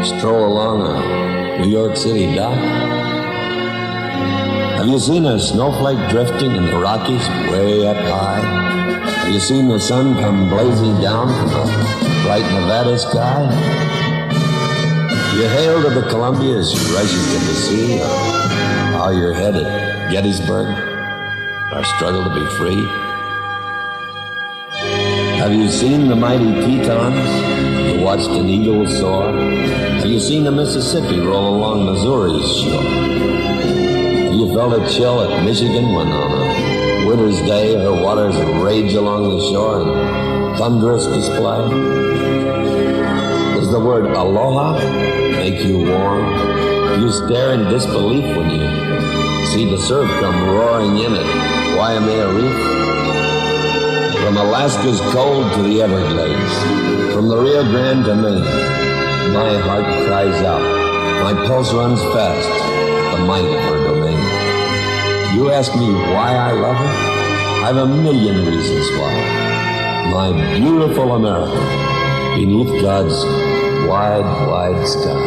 stroll along a New York City dock? Have you seen a snowflake drifting in the Rockies way up high? Have you seen the sun come blazing down from the bright Nevada sky? You hail to the Columbia as you races to the sea, or how you're headed, Gettysburg, our struggle to be free? Have you seen the mighty Tetons? You watched an eagle soar? Have you seen the Mississippi roll along Missouri's shore? Have you felt a chill at Michigan when on a winter's day her waters rage along the shore in thunderous display? Does the word aloha make you warm? Do you stare in disbelief when you see the surf come roaring in at Waimea Reef? From Alaska's cold to the Everglades, from the Rio Grande to Maine, my heart cries out, my pulse runs fast, the might of her domain. You ask me why I love her? I've a million reasons why. My beautiful America, beneath God's wide, wide sky.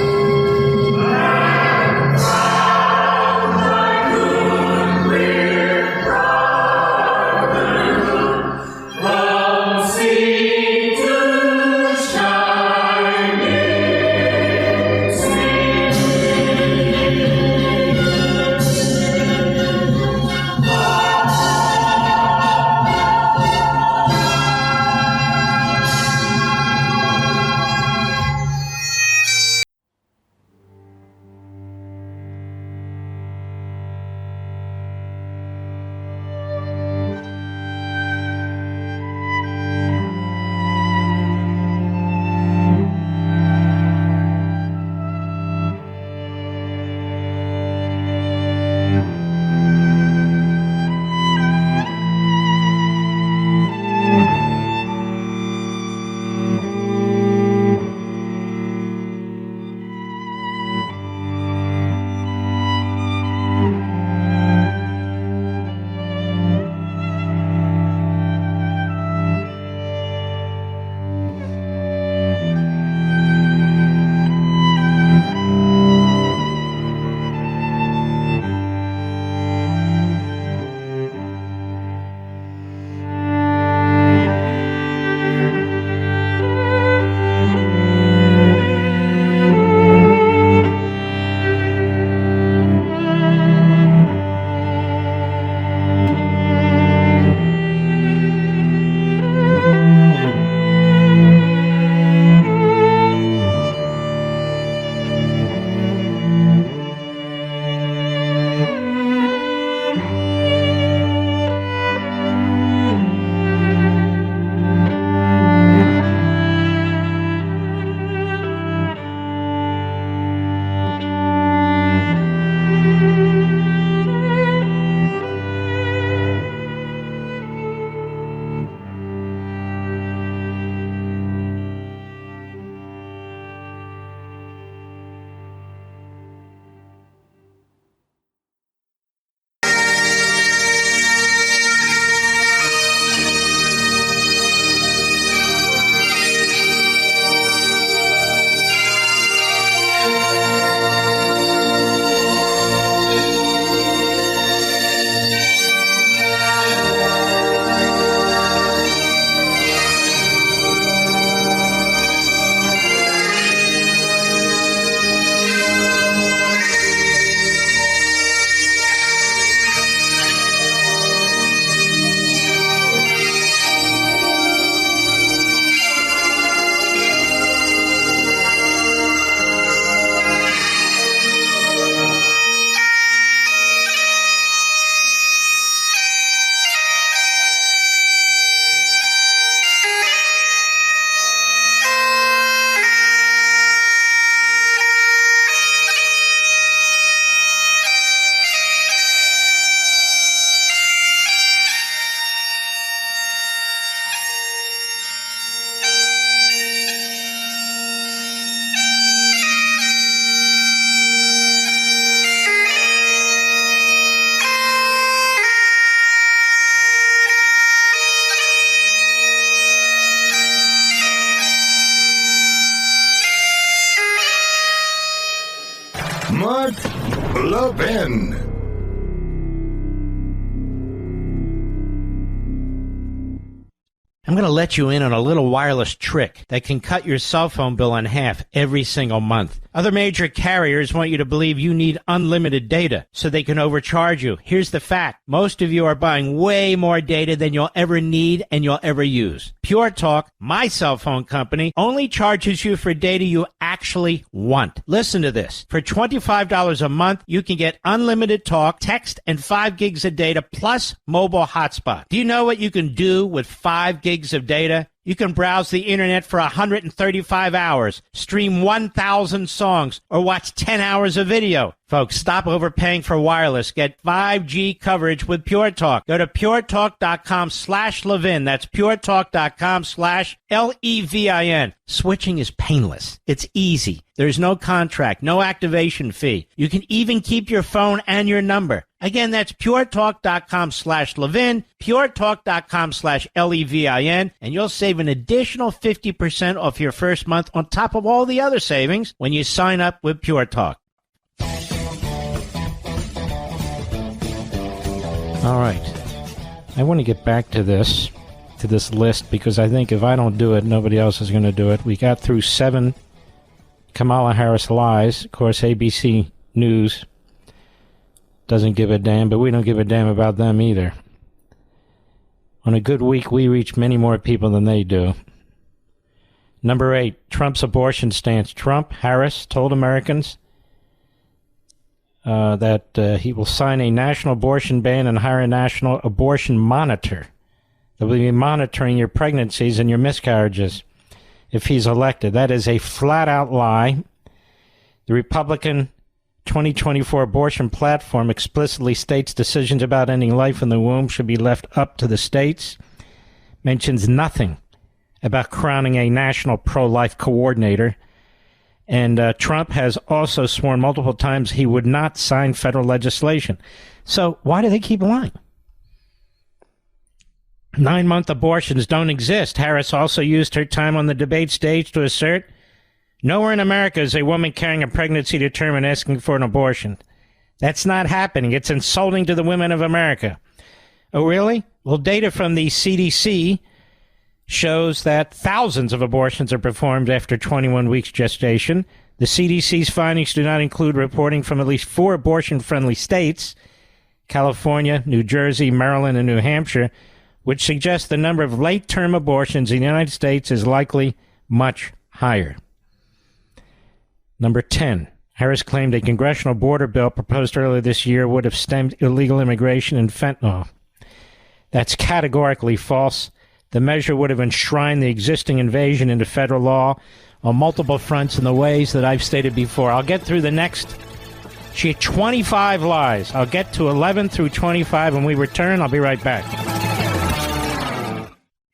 Mark Levin. I'm going to let you in on a little wireless trick that can cut your cell phone bill in half every single month. Other major carriers want you to believe you need unlimited data so they can overcharge you. Here's the fact. Most of you are buying way more data than you'll ever need and you'll ever use. Pure Talk, my cell phone company, only charges you for data you actually want. Listen to this. For $25 a month, you can get unlimited talk, text, and 5 gigs of data plus mobile hotspot. Do you know what you can do with 5 gigs of data? You can browse the internet for 135 hours, stream 1,000 songs, or watch 10 hours of video. Folks, stop overpaying for wireless. Get 5G coverage with Pure Talk. Go to puretalk.com/Levin. That's puretalk.com/Levin. Switching is painless. It's easy. There's no contract, no activation fee. You can even keep your phone and your number. Again, that's puretalk.com/Levin, puretalk.com/Levin, and you'll save an additional 50% off your first month on top of all the other savings when you sign up with Pure Talk. All right. I want to get back to this list, because I think if I don't do it, nobody else is going to do it. We got through 7 Kamala Harris lies. Of course, ABC News doesn't give a damn, but we don't give a damn about them either. On a good week, we reach many more people than they do. Number 8, Trump's abortion stance. Harris told Americans that he will sign a national abortion ban and hire a national abortion monitor that will be monitoring your pregnancies and your miscarriages if he's elected. That is a flat-out lie. The Republican 2024 abortion platform explicitly states decisions about ending life in the womb should be left up to the states, mentions nothing about crowning a national pro-life coordinator, and Trump has also sworn multiple times he would not sign federal legislation. So why do they keep lying? 9-month abortions don't exist. Harris also used her time on the debate stage to assert, nowhere in America is a woman carrying a pregnancy to term and asking for an abortion. That's not happening. It's insulting to the women of America. Oh, really? Well, data from the CDC shows that thousands of abortions are performed after 21 weeks gestation. The CDC's findings do not include reporting from at least 4 abortion-friendly states, California, New Jersey, Maryland, and New Hampshire, which suggests the number of late-term abortions in the United States is likely much higher. Number 10, Harris claimed a congressional border bill proposed earlier this year would have stemmed illegal immigration and fentanyl. That's categorically false. The measure would have enshrined the existing invasion into federal law on multiple fronts in the ways that I've stated before. I'll get through the next. She had 25 lies. I'll get to 11 through 25 when we return. I'll be right back.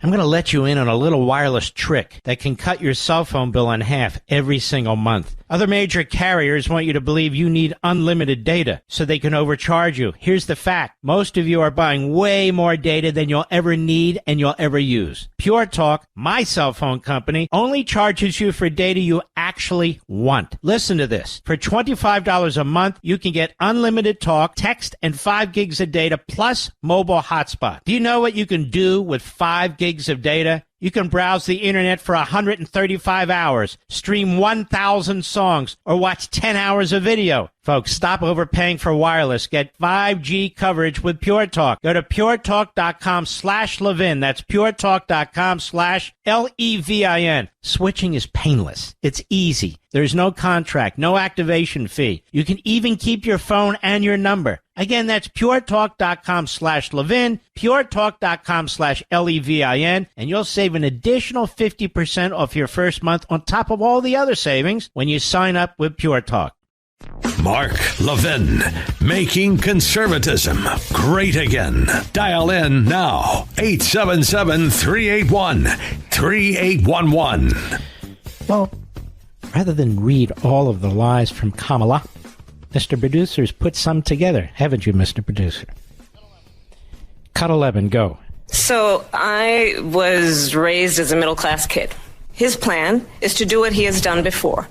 I'm going to let you in on a little wireless trick that can cut your cell phone bill in half every single month. Other major carriers want you to believe you need unlimited data so they can overcharge you. Here's the fact. Most of you are buying way more data than you'll ever need and you'll ever use. Pure Talk, my cell phone company, only charges you for data you actually want. Listen to this. For $25 a month, you can get unlimited talk, text, and 5 gigs of data plus mobile hotspot. Do you know what you can do with 5 gigs of data? You can browse the internet for 135 hours, stream 1,000 songs, or watch 10 hours of video. Folks, stop overpaying for wireless. Get 5G coverage with Pure Talk. Go to puretalk.com/Levin. That's puretalk.com/Levin. Switching is painless. It's easy. There's no contract, no activation fee. You can even keep your phone and your number. Again, that's puretalk.com/Levin, puretalk.com/Levin, and you'll save an additional 50% off your first month on top of all the other savings when you sign up with Pure Talk. Mark Levin, making conservatism great again. Dial in now, 877-381-3811. Well, rather than read all of the lies from Kamala, Mr. Producer's put some together, haven't you, Mr. Producer? Cut 11, go. So I was raised as a middle-class kid. His plan is to do what he has done before.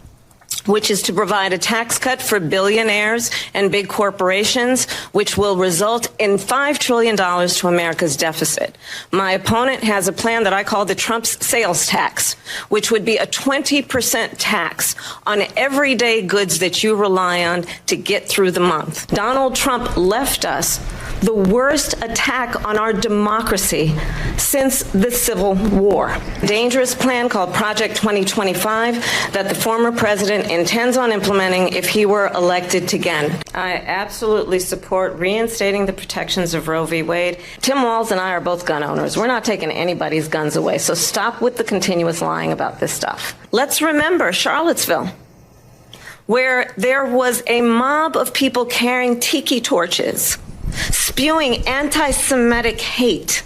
which is to provide a tax cut for billionaires and big corporations, which will result in $5 trillion to America's deficit. My opponent has a plan that I call the Trump's sales tax, which would be a 20% tax on everyday goods that you rely on to get through the month. Donald Trump left us the worst attack on our democracy since the Civil War. Dangerous plan called Project 2025 that the former president intends on implementing if he were elected again. I absolutely support reinstating the protections of Roe v. Wade. Tim Walz and I are both gun owners. We're not taking anybody's guns away, so stop with the continuous lying about this stuff. Let's remember Charlottesville, where there was a mob of people carrying tiki torches, spewing anti-Semitic hate.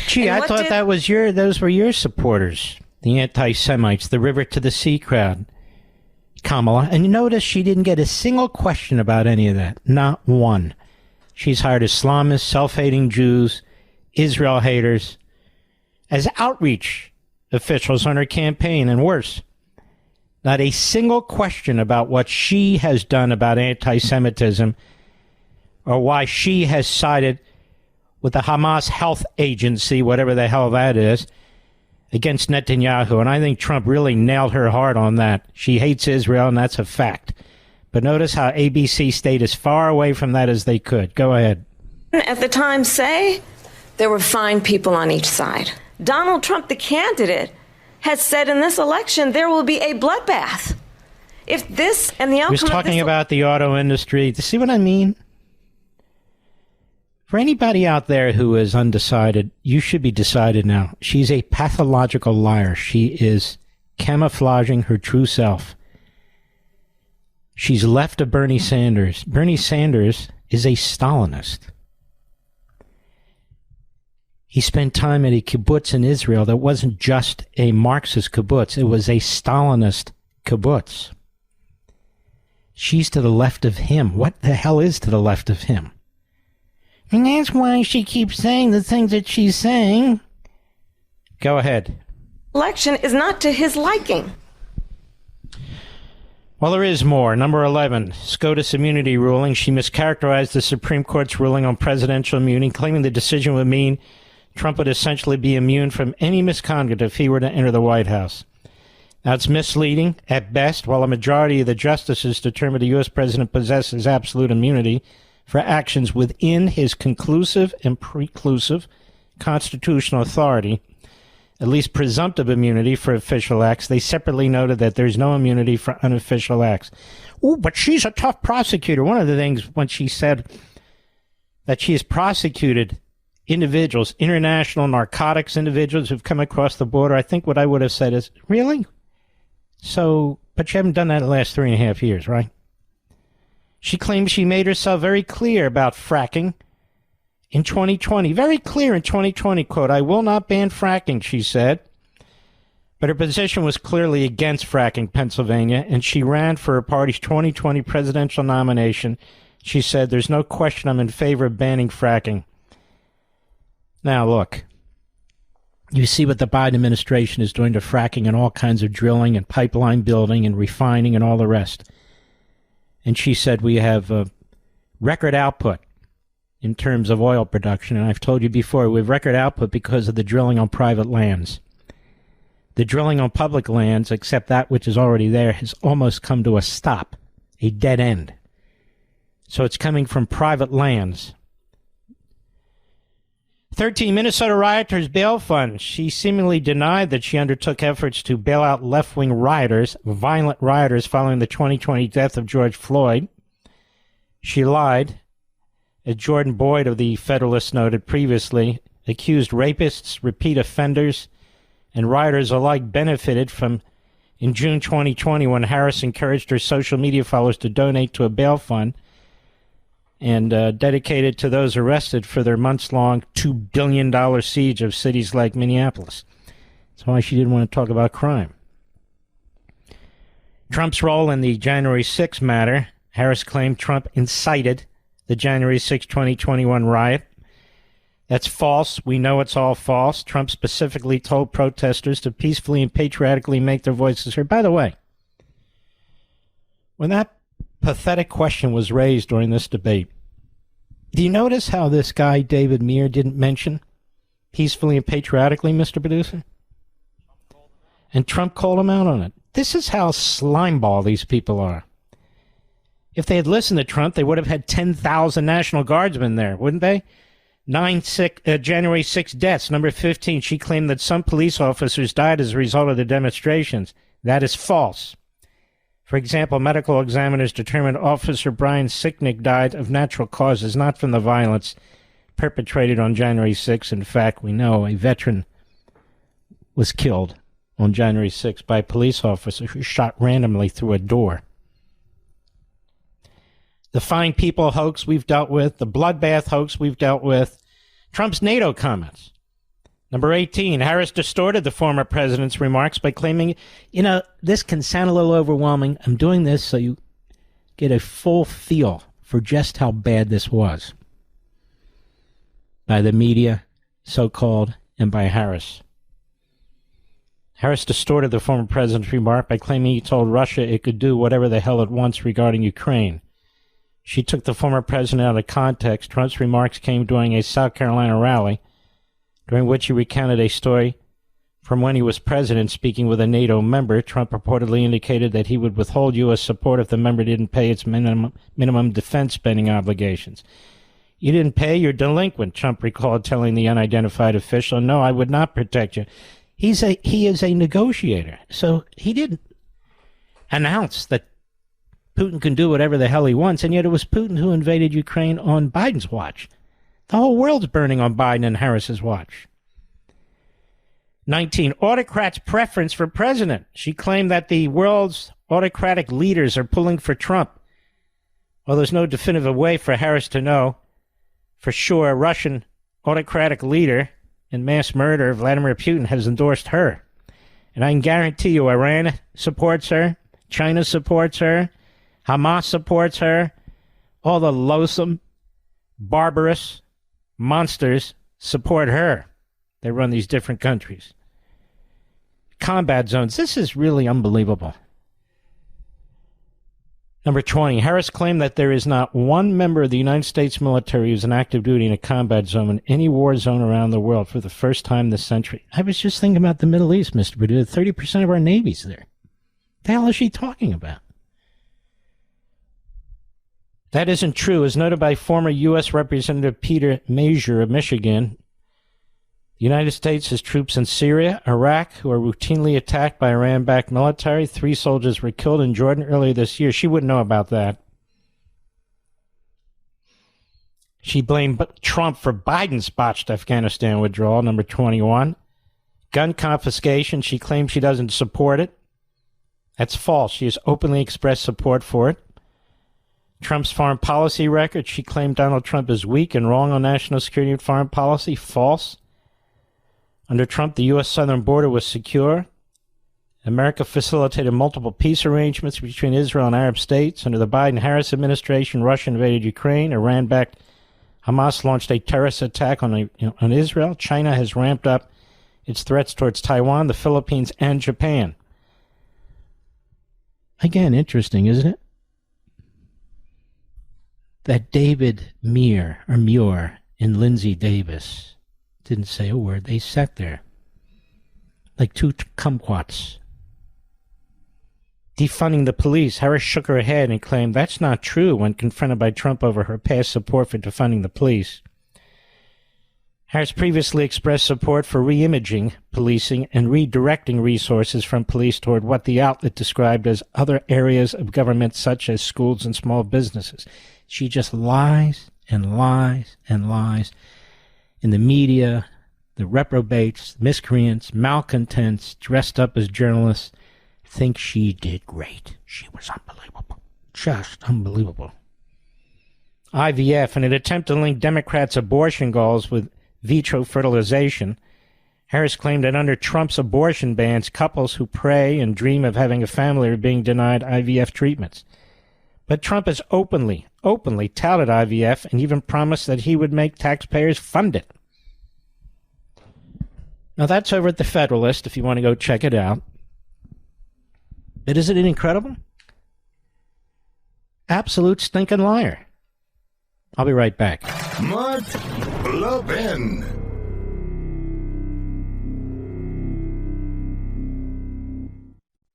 Gee, I thought those were your supporters, the anti-Semites, the River to the Sea crowd, Kamala. And you notice she didn't get a single question about any of that. Not one. She's hired Islamists, self-hating Jews, Israel haters as outreach officials on her campaign, and worse. Not a single question about what she has done about anti-Semitism or why she has sided with the Hamas Health Agency, whatever the hell that is, against Netanyahu. And I think Trump really nailed her hard on that. She hates Israel, and that's a fact. But notice how ABC stayed as far away from that as they could. Go ahead. At the time, say there were fine people on each side. Donald Trump, the candidate, has said in this election there will be a bloodbath. If this and the outcome he was talking about the auto industry. Do you see what I mean? For anybody out there who is undecided, you should be decided now. She's a pathological liar. She is camouflaging her true self. She's left of Bernie Sanders. Bernie Sanders is a Stalinist. He spent time at a kibbutz in Israel that wasn't just a Marxist kibbutz. It was a Stalinist kibbutz. She's to the left of him. What the hell is to the left of him? And that's why she keeps saying the things that she's saying. Go ahead. Election is not to his liking. Well, there is more. Number 11, SCOTUS immunity ruling. She mischaracterized the Supreme Court's ruling on presidential immunity, claiming the decision would mean Trump would essentially be immune from any misconduct if he were to enter the White House. Now, it's misleading at best. While a majority of the justices determined the U.S. president possesses absolute immunity for actions within his conclusive and preclusive constitutional authority, at least presumptive immunity for official acts, they separately noted that there's no immunity for unofficial acts. Oh, but she's a tough prosecutor. One of the things when she said that she has prosecuted individuals, international narcotics individuals who've come across the border, I think what I would have said is, really? So, but you haven't done that in the last 3.5 years, right? She claims she made herself very clear about fracking in 2020. Very clear in 2020, quote, "I will not ban fracking," she said. But her position was clearly against fracking Pennsylvania, and she ran for her party's 2020 presidential nomination. She said, "There's no question I'm in favor of banning fracking." Now, look, you see what the Biden administration is doing to fracking and all kinds of drilling and pipeline building and refining and all the rest. And she said we have a record output in terms of oil production. And I've told you before, we have record output because of the drilling on private lands. The drilling on public lands, except that which is already there, has almost come to a stop, a dead end. So it's coming from private lands. 13 Minnesota rioters bail fund. She seemingly denied that she undertook efforts to bail out left-wing rioters, violent rioters following the 2020 death of George Floyd. She lied. As Jordan Boyd of the Federalist noted previously, accused rapists, repeat offenders, and rioters alike benefited from, in June 2020, when Harris encouraged her social media followers to donate to a bail fund and dedicated to those arrested for their months-long $2 billion siege of cities like Minneapolis. That's why she didn't want to talk about crime. Trump's role in the January 6 matter. Harris claimed Trump incited the January 6, 2021 riot. That's false. We know it's all false. Trump specifically told protesters to peacefully and patriotically make their voices heard. By the way, When that pathetic question was raised during this debate, do you notice how this guy, David Meir, didn't mention peacefully and patriotically, Mr. Producer? And Trump called him out on it. This is how slimeball these people are. If they had listened to Trump, they would have had 10,000 National Guardsmen there, wouldn't they? January 6 deaths. Number 15, she claimed that some police officers died as a result of the demonstrations. That is false. For example, medical examiners determined Officer Brian Sicknick died of natural causes, not from the violence perpetrated on January 6. In fact, we know a veteran was killed on January 6 by a police officer who shot randomly through a door. The Fine People hoax we've dealt with, the bloodbath hoax we've dealt with, Trump's NATO comments. Number 18, Harris distorted the former president's remarks by claiming, this can sound a little overwhelming. I'm doing this so you get a full feel for just how bad this was. By the media, so-called, and by Harris. Harris distorted the former president's remark by claiming he told Russia it could do whatever the hell it wants regarding Ukraine. She took the former president out of context. Trump's remarks came during a South Carolina rally, during which he recounted a story from when he was president speaking with a NATO member. Trump reportedly indicated that he would withhold U.S. support if the member didn't pay its minimum defense spending obligations. You didn't pay, you're delinquent, Trump recalled telling the unidentified official. No, I would not protect you. He is a negotiator, so he didn't announce that Putin can do whatever the hell he wants, and yet it was Putin who invaded Ukraine on Biden's watch. The whole world's burning on Biden and Harris's watch. 19, autocrats' preference for president. She claimed that the world's autocratic leaders are pulling for Trump. Well, there's no definitive way for Harris to know for sure. A Russian autocratic leader and mass murderer, Vladimir Putin, has endorsed her. And I can guarantee you Iran supports her, China supports her, Hamas supports her, all the loathsome, barbarous monsters support her. They run these different countries. Combat zones. This is really unbelievable. Number 20, Harris claimed that there is not one member of the United States military who's in active duty in a combat zone in any war zone around the world for the first time this century. I was just thinking about the Middle East, Mr. Perdue. 30% of our Navy's there. What the hell is she talking about? That isn't true. As noted by former U.S. Representative Peter Major of Michigan, the United States has troops in Syria, Iraq, who are routinely attacked by Iran-backed military. 3 soldiers were killed in Jordan earlier this year. She wouldn't know about that. She blamed Trump for Biden's botched Afghanistan withdrawal. Number 21. Gun confiscation. She claims she doesn't support it. That's false. She has openly expressed support for it. Trump's foreign policy record. She claimed Donald Trump is weak and wrong on national security and foreign policy. False. Under Trump, the U.S. southern border was secure. America facilitated multiple peace arrangements between Israel and Arab states. Under the Biden-Harris administration, Russia invaded Ukraine. Iran-backed Hamas launched a terrorist attack on Israel. China has ramped up its threats towards Taiwan, the Philippines, and Japan. Again, interesting, isn't it? That David Muir and Lindsay Davis didn't say a word. They sat there like two kumquats. Defunding the police. Harris shook her head and claimed that's not true when confronted by Trump over her past support for defunding the police. Harris previously expressed support for reimaging policing and redirecting resources from police toward what the outlet described as other areas of government such as schools and small businesses. She just lies and lies and lies. In the media, the reprobates, miscreants, malcontents, dressed up as journalists, think she did great. She was unbelievable. Just unbelievable. IVF, in an attempt to link Democrats' abortion goals with vitro fertilization, Harris claimed that under Trump's abortion bans, couples who pray and dream of having a family are being denied IVF treatments. But Trump has openly touted IVF and even promised that he would make taxpayers fund it. Now, that's over at the Federalist, if you want to go check it out. But isn't it incredible? absolute stinking liar. I'll be right back. Mark Levin.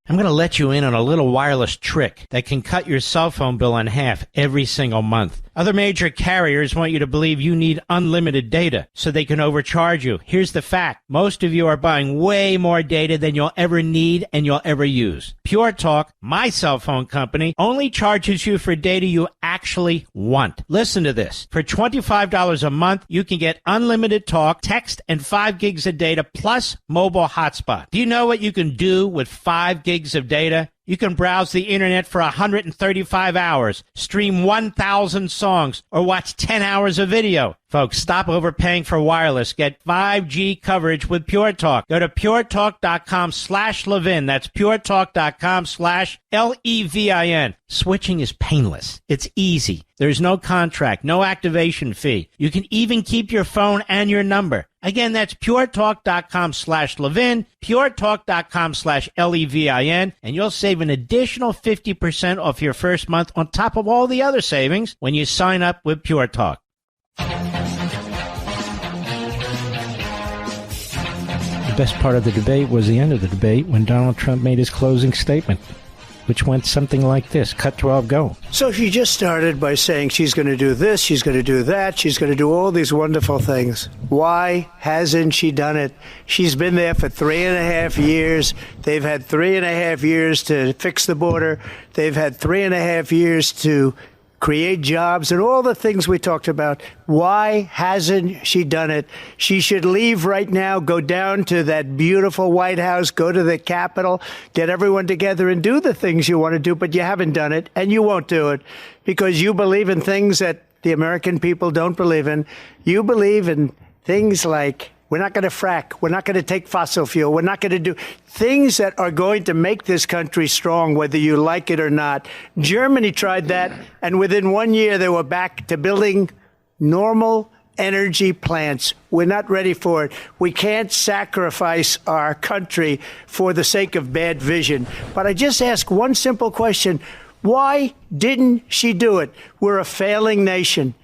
I'm going to let you in on a little wireless trick that can cut your cell phone bill in half every single month. Other major carriers want you to believe you need unlimited data so they can overcharge you. Here's the fact. Most of you are buying way more data than you'll ever need and you'll ever use. Pure Talk, my cell phone company, only charges you for data you actually want. Listen to this. For $25 a month, you can get unlimited talk, text, and 5 gigs of data plus mobile hotspot. Do you know what you can do with 5 gigs of data? You can browse the internet for 135 hours, stream 1,000 songs, or watch 10 hours of video. Folks, stop overpaying for wireless. Get 5G coverage with Pure Talk. Go to puretalk.com/Levin. That's puretalk.com/Levin. Switching is painless. It's easy. There's no contract, no activation fee. You can even keep your phone and your number. Again, that's puretalk.com/Levin, puretalk.com/Levin, and you'll save an additional 50% off your first month on top of all the other savings when you sign up with Pure Talk. The best part of the debate was the end of the debate when Donald Trump made his closing statement, which went something like this. Cut 12, go. So she just started by saying she's going to do this, she's going to do that, she's going to do all these wonderful things. Why hasn't she done it? She's been there for 3.5 years. They've had 3.5 years to fix the border. They've had 3.5 years to create jobs and all the things we talked about. Why hasn't she done it? She should leave right now, go down to that beautiful White House, go to the Capitol, get everyone together and do the things you want to do, but you haven't done it and you won't do it because you believe in things that the American people don't believe in. You believe in things like we're not going to frack. We're not going to take fossil fuel. We're not going to do things that are going to make this country strong, whether you like it or not. Germany tried that, and within 1 year, they were back to building normal energy plants. We're not ready for it. We can't sacrifice our country for the sake of bad vision. But I just ask one simple question. Why didn't she do it? We're a failing nation.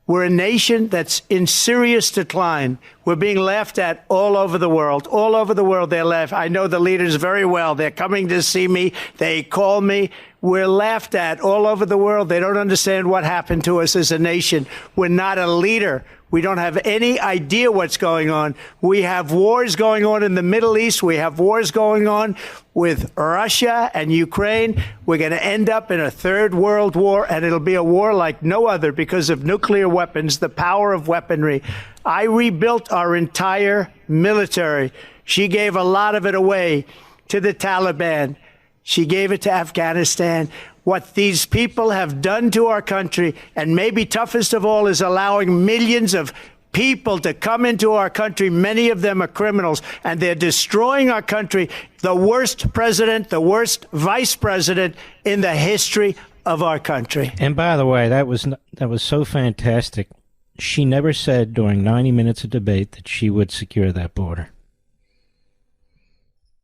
We're a nation that's in serious decline. We're being laughed at all over the world. All over the world, they're laughed. I know the leaders very well. They're coming to see me. They call me. We're laughed at all over the world. They don't understand what happened to us as a nation. We're not a leader. We don't have any idea what's going on. We have wars going on in the Middle East. We have wars going on with Russia and Ukraine. We're going to end up in a third world war, and it'll be a war like no other because of nuclear weapons, the power of weaponry. I rebuilt our entire military. She gave a lot of it away to the Taliban. She gave it to Afghanistan. What these people have done to our country, and maybe toughest of all, is allowing millions of people to come into our country. Many of them are criminals, and they're destroying our country. The worst president, the worst vice president in the history of our country. And by the way, that was so fantastic. She never said during 90 minutes of debate that she would secure that border.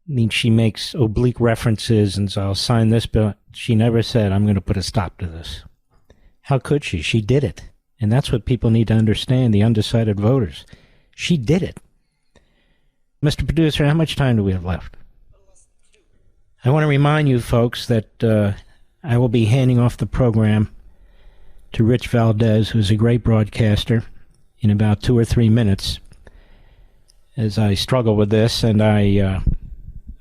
I mean, she makes oblique references and so I'll sign this bill. She never said, I'm going to put a stop to this. How could she? She did it. And that's what people need to understand, the undecided voters. She did it. Mr. Producer, how much time do we have left? I want to remind you folks that I will be handing off the program to Rich Valdez, who's a great broadcaster, in about 2 or 3 minutes as I struggle with this, and I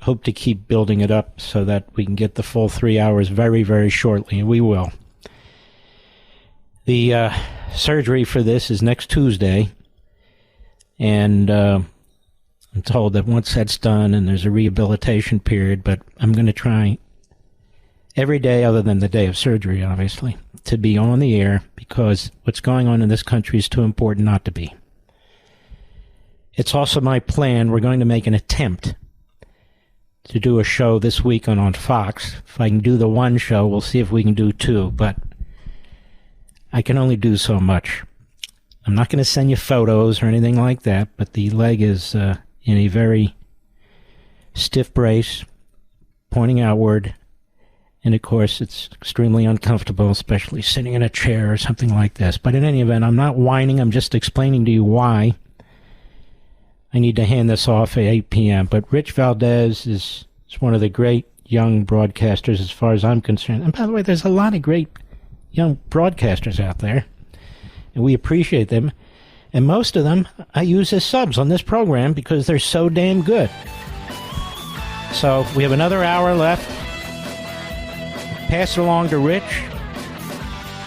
hope to keep building it up so that we can get the full 3 hours very, very shortly, and we will. The surgery for this is next Tuesday, and I'm told that once that's done and there's a rehabilitation period, but I'm going to try every day other than the day of surgery, obviously, to be on the air because what's going on in this country is too important not to be. It's also my plan. We're going to make an attempt to do a show this week on Fox. If I can do the one show, we'll see if we can do 2, but I can only do so much. I'm not going to send you photos or anything like that, but the leg is in a very stiff brace, pointing outward, And, of course, it's extremely uncomfortable, especially sitting in a chair or something like this. But in any event, I'm not whining. I'm just explaining to you why I need to hand this off at 8 p.m. But Rich Valdez is one of the great young broadcasters as far as I'm concerned. And by the way, there's a lot of great young broadcasters out there, and we appreciate them. And most of them I use as subs on this program because they're so damn good. So we have another hour left. Pass it along to Rich.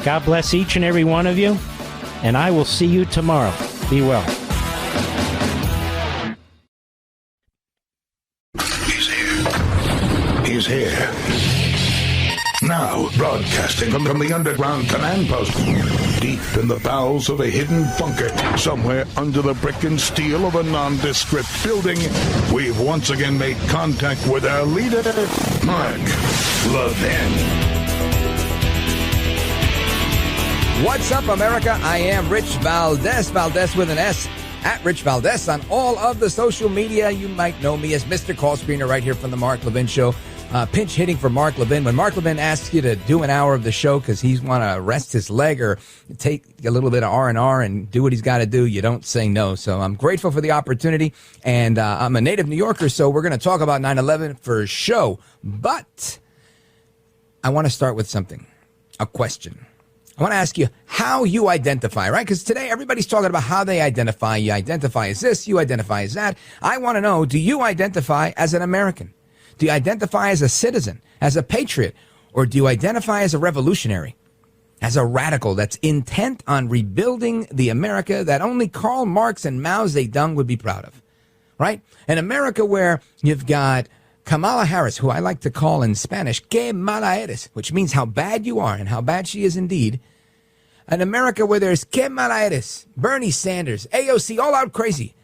God bless each and every one of you, and I will see you tomorrow. Be well. He's here. Now, broadcasting from the underground command post, deep in the bowels of a hidden bunker, somewhere under the brick and steel of a nondescript building, we've once again made contact with our leader, Mark Levin. What's up, America? I am Rich Valdes, Valdez with an S, at Rich Valdes on all of the social media. You might know me as Mr. Call Screener right here from the Mark Levin Show. Pinch hitting for Mark Levin. When Mark Levin asks you to do an hour of the show because he's want to rest his leg or take a little bit of R&R and do what he's got to do, you don't say no. So I'm grateful for the opportunity, and I'm a native New Yorker, so we're going to talk about 9/11 for show. But I want to start with something, a question. I want to ask you how you identify, right? Because today everybody's talking about how they identify. You identify as this, you identify as that. I want to know, do you identify as an American? Do you identify as a citizen, as a patriot, or do you identify as a revolutionary, as a radical that's intent on rebuilding the America that only Karl Marx and Mao Zedong would be proud of, right? An America where you've got Kamala Harris, who I like to call in Spanish, que mala eres, which means how bad you are and how bad she is indeed. An America where there's que mala eres, Bernie Sanders, AOC, all out crazy,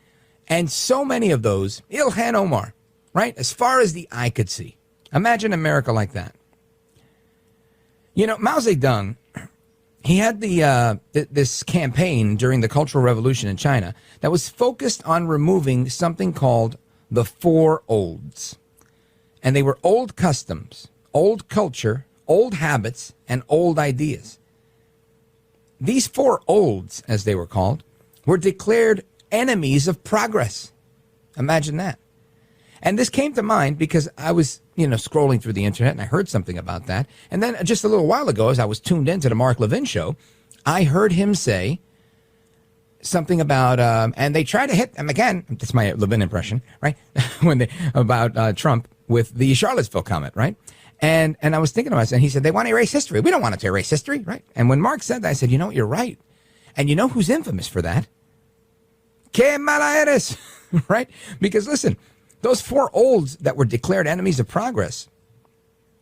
and so many of those, Ilhan Omar, right? As far as the eye could see. Imagine America like that. You know, Mao Zedong, he had this campaign during the Cultural Revolution in China that was focused on removing something called the Four Olds. And they were old customs, old culture, old habits, and old ideas. These four olds, as they were called, were declared enemies of progress. Imagine that. And this came to mind because I was, scrolling through the internet and I heard something about that. And then just a little while ago, as I was tuned into the Mark Levin Show, I heard him say something about, and they try to hit, and again, that's my Levin impression, right? about Trump with the Charlottesville comment, right? And I was thinking to myself, and he said, they want to erase history. We don't want to erase history, right? And when Mark said that, I said, you know what, you're right. And you know who's infamous for that? Que mala eres, right? Because listen, those four olds that were declared enemies of progress,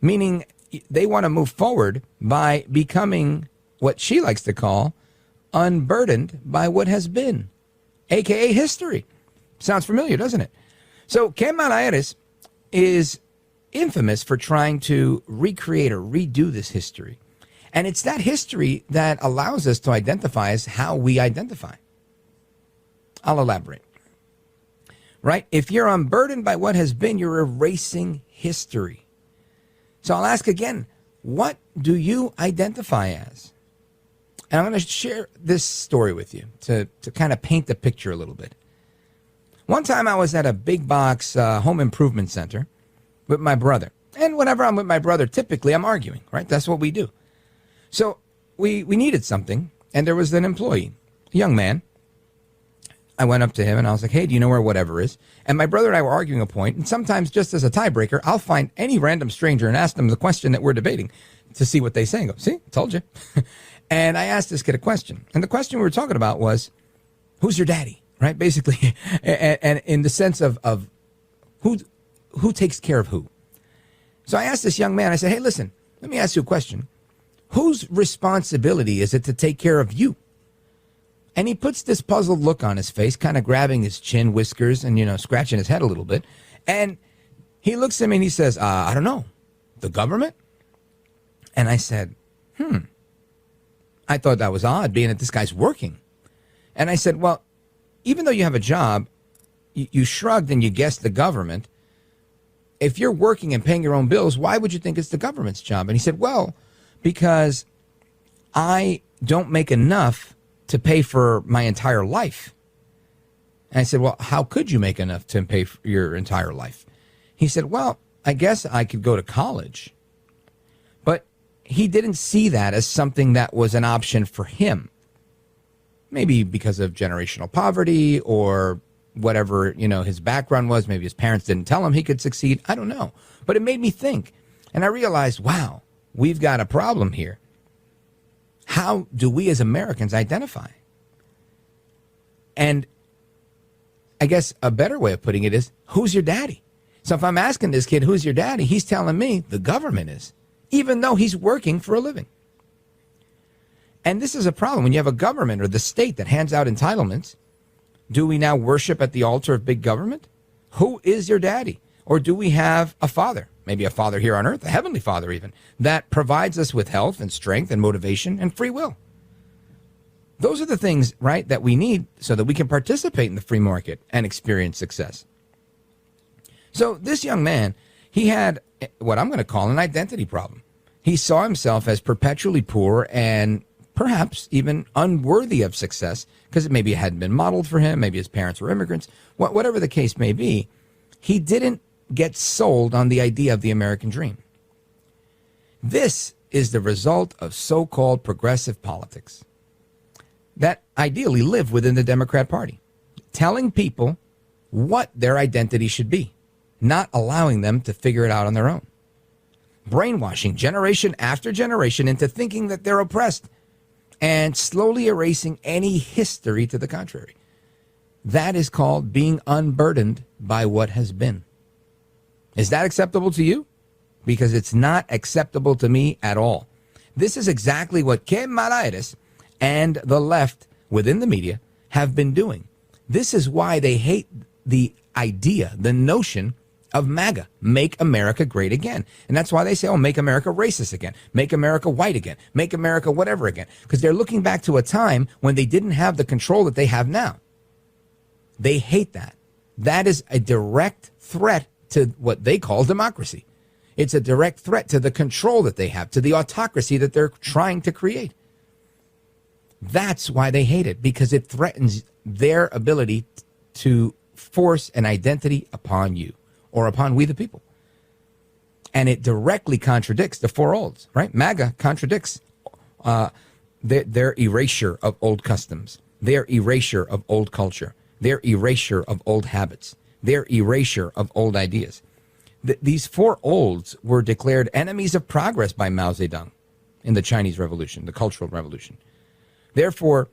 meaning they want to move forward by becoming what she likes to call unburdened by what has been, a.k.a. history. Sounds familiar, doesn't it? So que mala eres is infamous for trying to recreate or redo this history. And it's that history that allows us to identify as how we identify. I'll elaborate. Right? If you're unburdened by what has been, you're erasing history. So I'll ask again, what do you identify as? And I'm going to share this story with you to kind of paint the picture a little bit. One time I was at a big box home improvement center with my brother. And whenever I'm with my brother, typically I'm arguing, right? That's what we do. So we needed something, and there was an employee, a young man. I went up to him and I was like, hey, do you know where whatever is? And my brother and I were arguing a point, and sometimes just as a tiebreaker, I'll find any random stranger and ask them the question that we're debating to see what they say and go, see, told you. And I asked this kid a question. And the question we were talking about was, who's your daddy? Right? Basically, and in the sense of who takes care of who. So I asked this young man, I said, hey, listen, let me ask you a question. Whose responsibility is it to take care of you? And he puts this puzzled look on his face, kind of grabbing his chin whiskers and, scratching his head a little bit. And he looks at me and he says, I don't know, the government? And I said, I thought that was odd, being that this guy's working. And I said, well, even though you have a job, you shrugged and you guessed the government. if you're working and paying your own bills, why would you think it's the government's job? And he said, well, because I don't make enough to pay for my entire life. And I said, well, how could you make enough to pay for your entire life? He said, well, I guess I could go to college. But he didn't see that as something that was an option for him. Maybe because of generational poverty or whatever, his background was. Maybe his parents didn't tell him he could succeed. I don't know. But it made me think. And I realized, wow, we've got a problem here. How do we as Americans identify? And I guess a better way of putting it is, who's your daddy? So if I'm asking this kid, who's your daddy? He's telling me the government is, even though he's working for a living. And this is a problem when you have a government or the state that hands out entitlements. Do we now worship at the altar of big government? Who is your daddy? Or do we have a father, maybe a father here on earth, a heavenly father even, that provides us with health and strength and motivation and free will? Those are the things, right, that we need so that we can participate in the free market and experience success. So this young man, he had what I'm going to call an identity problem. He saw himself as perpetually poor and perhaps even unworthy of success because maybe it hadn't been modeled for him. Maybe his parents were immigrants. Whatever the case may be, he didn't get sold on the idea of the American dream. This is the result of so-called progressive politics that ideally live within the Democrat Party, telling people what their identity should be, not allowing them to figure it out on their own. Brainwashing generation after generation into thinking that they're oppressed and slowly erasing any history to the contrary. That is called being unburdened by what has been. Is that acceptable to you? Because it's not acceptable to me at all. This is exactly what Kamala Harris and the left within the media have been doing. This is why they hate the idea, the notion of MAGA, make America great again. And that's why they say, oh, make America racist again, make America white again, make America whatever again. Because they're looking back to a time when they didn't have the control that they have now. They hate that. That is a direct threat to what they call democracy. It's a direct threat to the control that they have, to the autocracy that they're trying to create. That's why they hate it, because it threatens their ability to force an identity upon you or upon we the people. And it directly contradicts the four olds, right? MAGA contradicts their erasure of old customs, their erasure of old culture, their erasure of old habits, their erasure of old ideas. These four olds were declared enemies of progress by Mao Zedong in the Chinese Revolution, the Cultural Revolution. Therefore,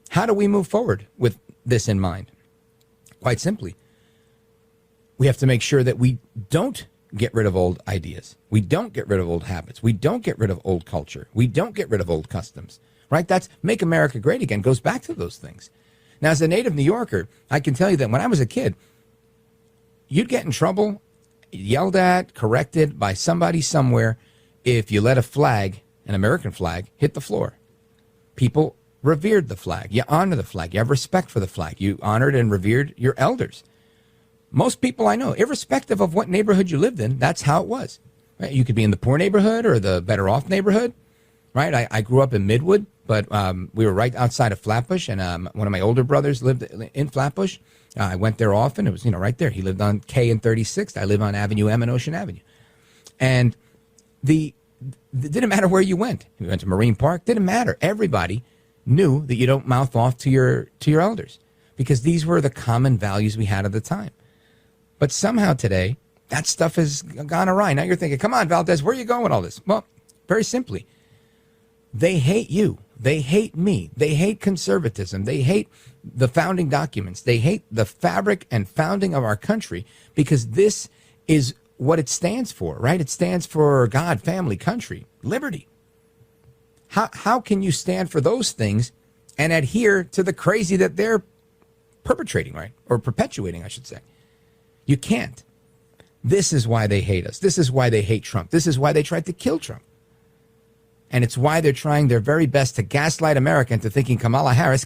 how do we move forward with this in mind? Quite simply, we have to make sure that we don't get rid of old ideas. We don't get rid of old habits. We don't get rid of old culture. We don't get rid of old customs, right? That's make America great again, goes back to those things. Now, as a native New Yorker, I can tell you that when I was a kid, you'd get in trouble, yelled at, corrected by somebody somewhere if you let a flag, an American flag, hit the floor. People revered the flag. You honor the flag. You have respect for the flag. You honored and revered your elders. Most people I know, irrespective of what neighborhood you lived in, that's how it was. Right? You could be in the poor neighborhood or the better off neighborhood. Right? I grew up in Midwood, but we were right outside of Flatbush, and one of my older brothers lived in Flatbush. I went there often. It was, right there. He lived on K and 36th. I live on Avenue M and Ocean Avenue. And it didn't matter where you went. You went to Marine Park. Didn't matter. Everybody knew that you don't mouth off to your elders, because these were the common values we had at the time. But somehow today, that stuff has gone awry. Now you're thinking, come on, Valdez, where are you going with all this? Well, very simply, they hate you. They hate me. They hate conservatism. They hate the founding documents. They hate the fabric and founding of our country, because this is what it stands for, right? It stands for God, family, country, liberty. How can you stand for those things and adhere to the crazy that they're perpetrating, right? Or perpetuating, I should say. You can't. This is why they hate us. This is why they hate Trump. This is why they tried to kill Trump. And it's why they're trying their very best to gaslight America into thinking Kamala Harris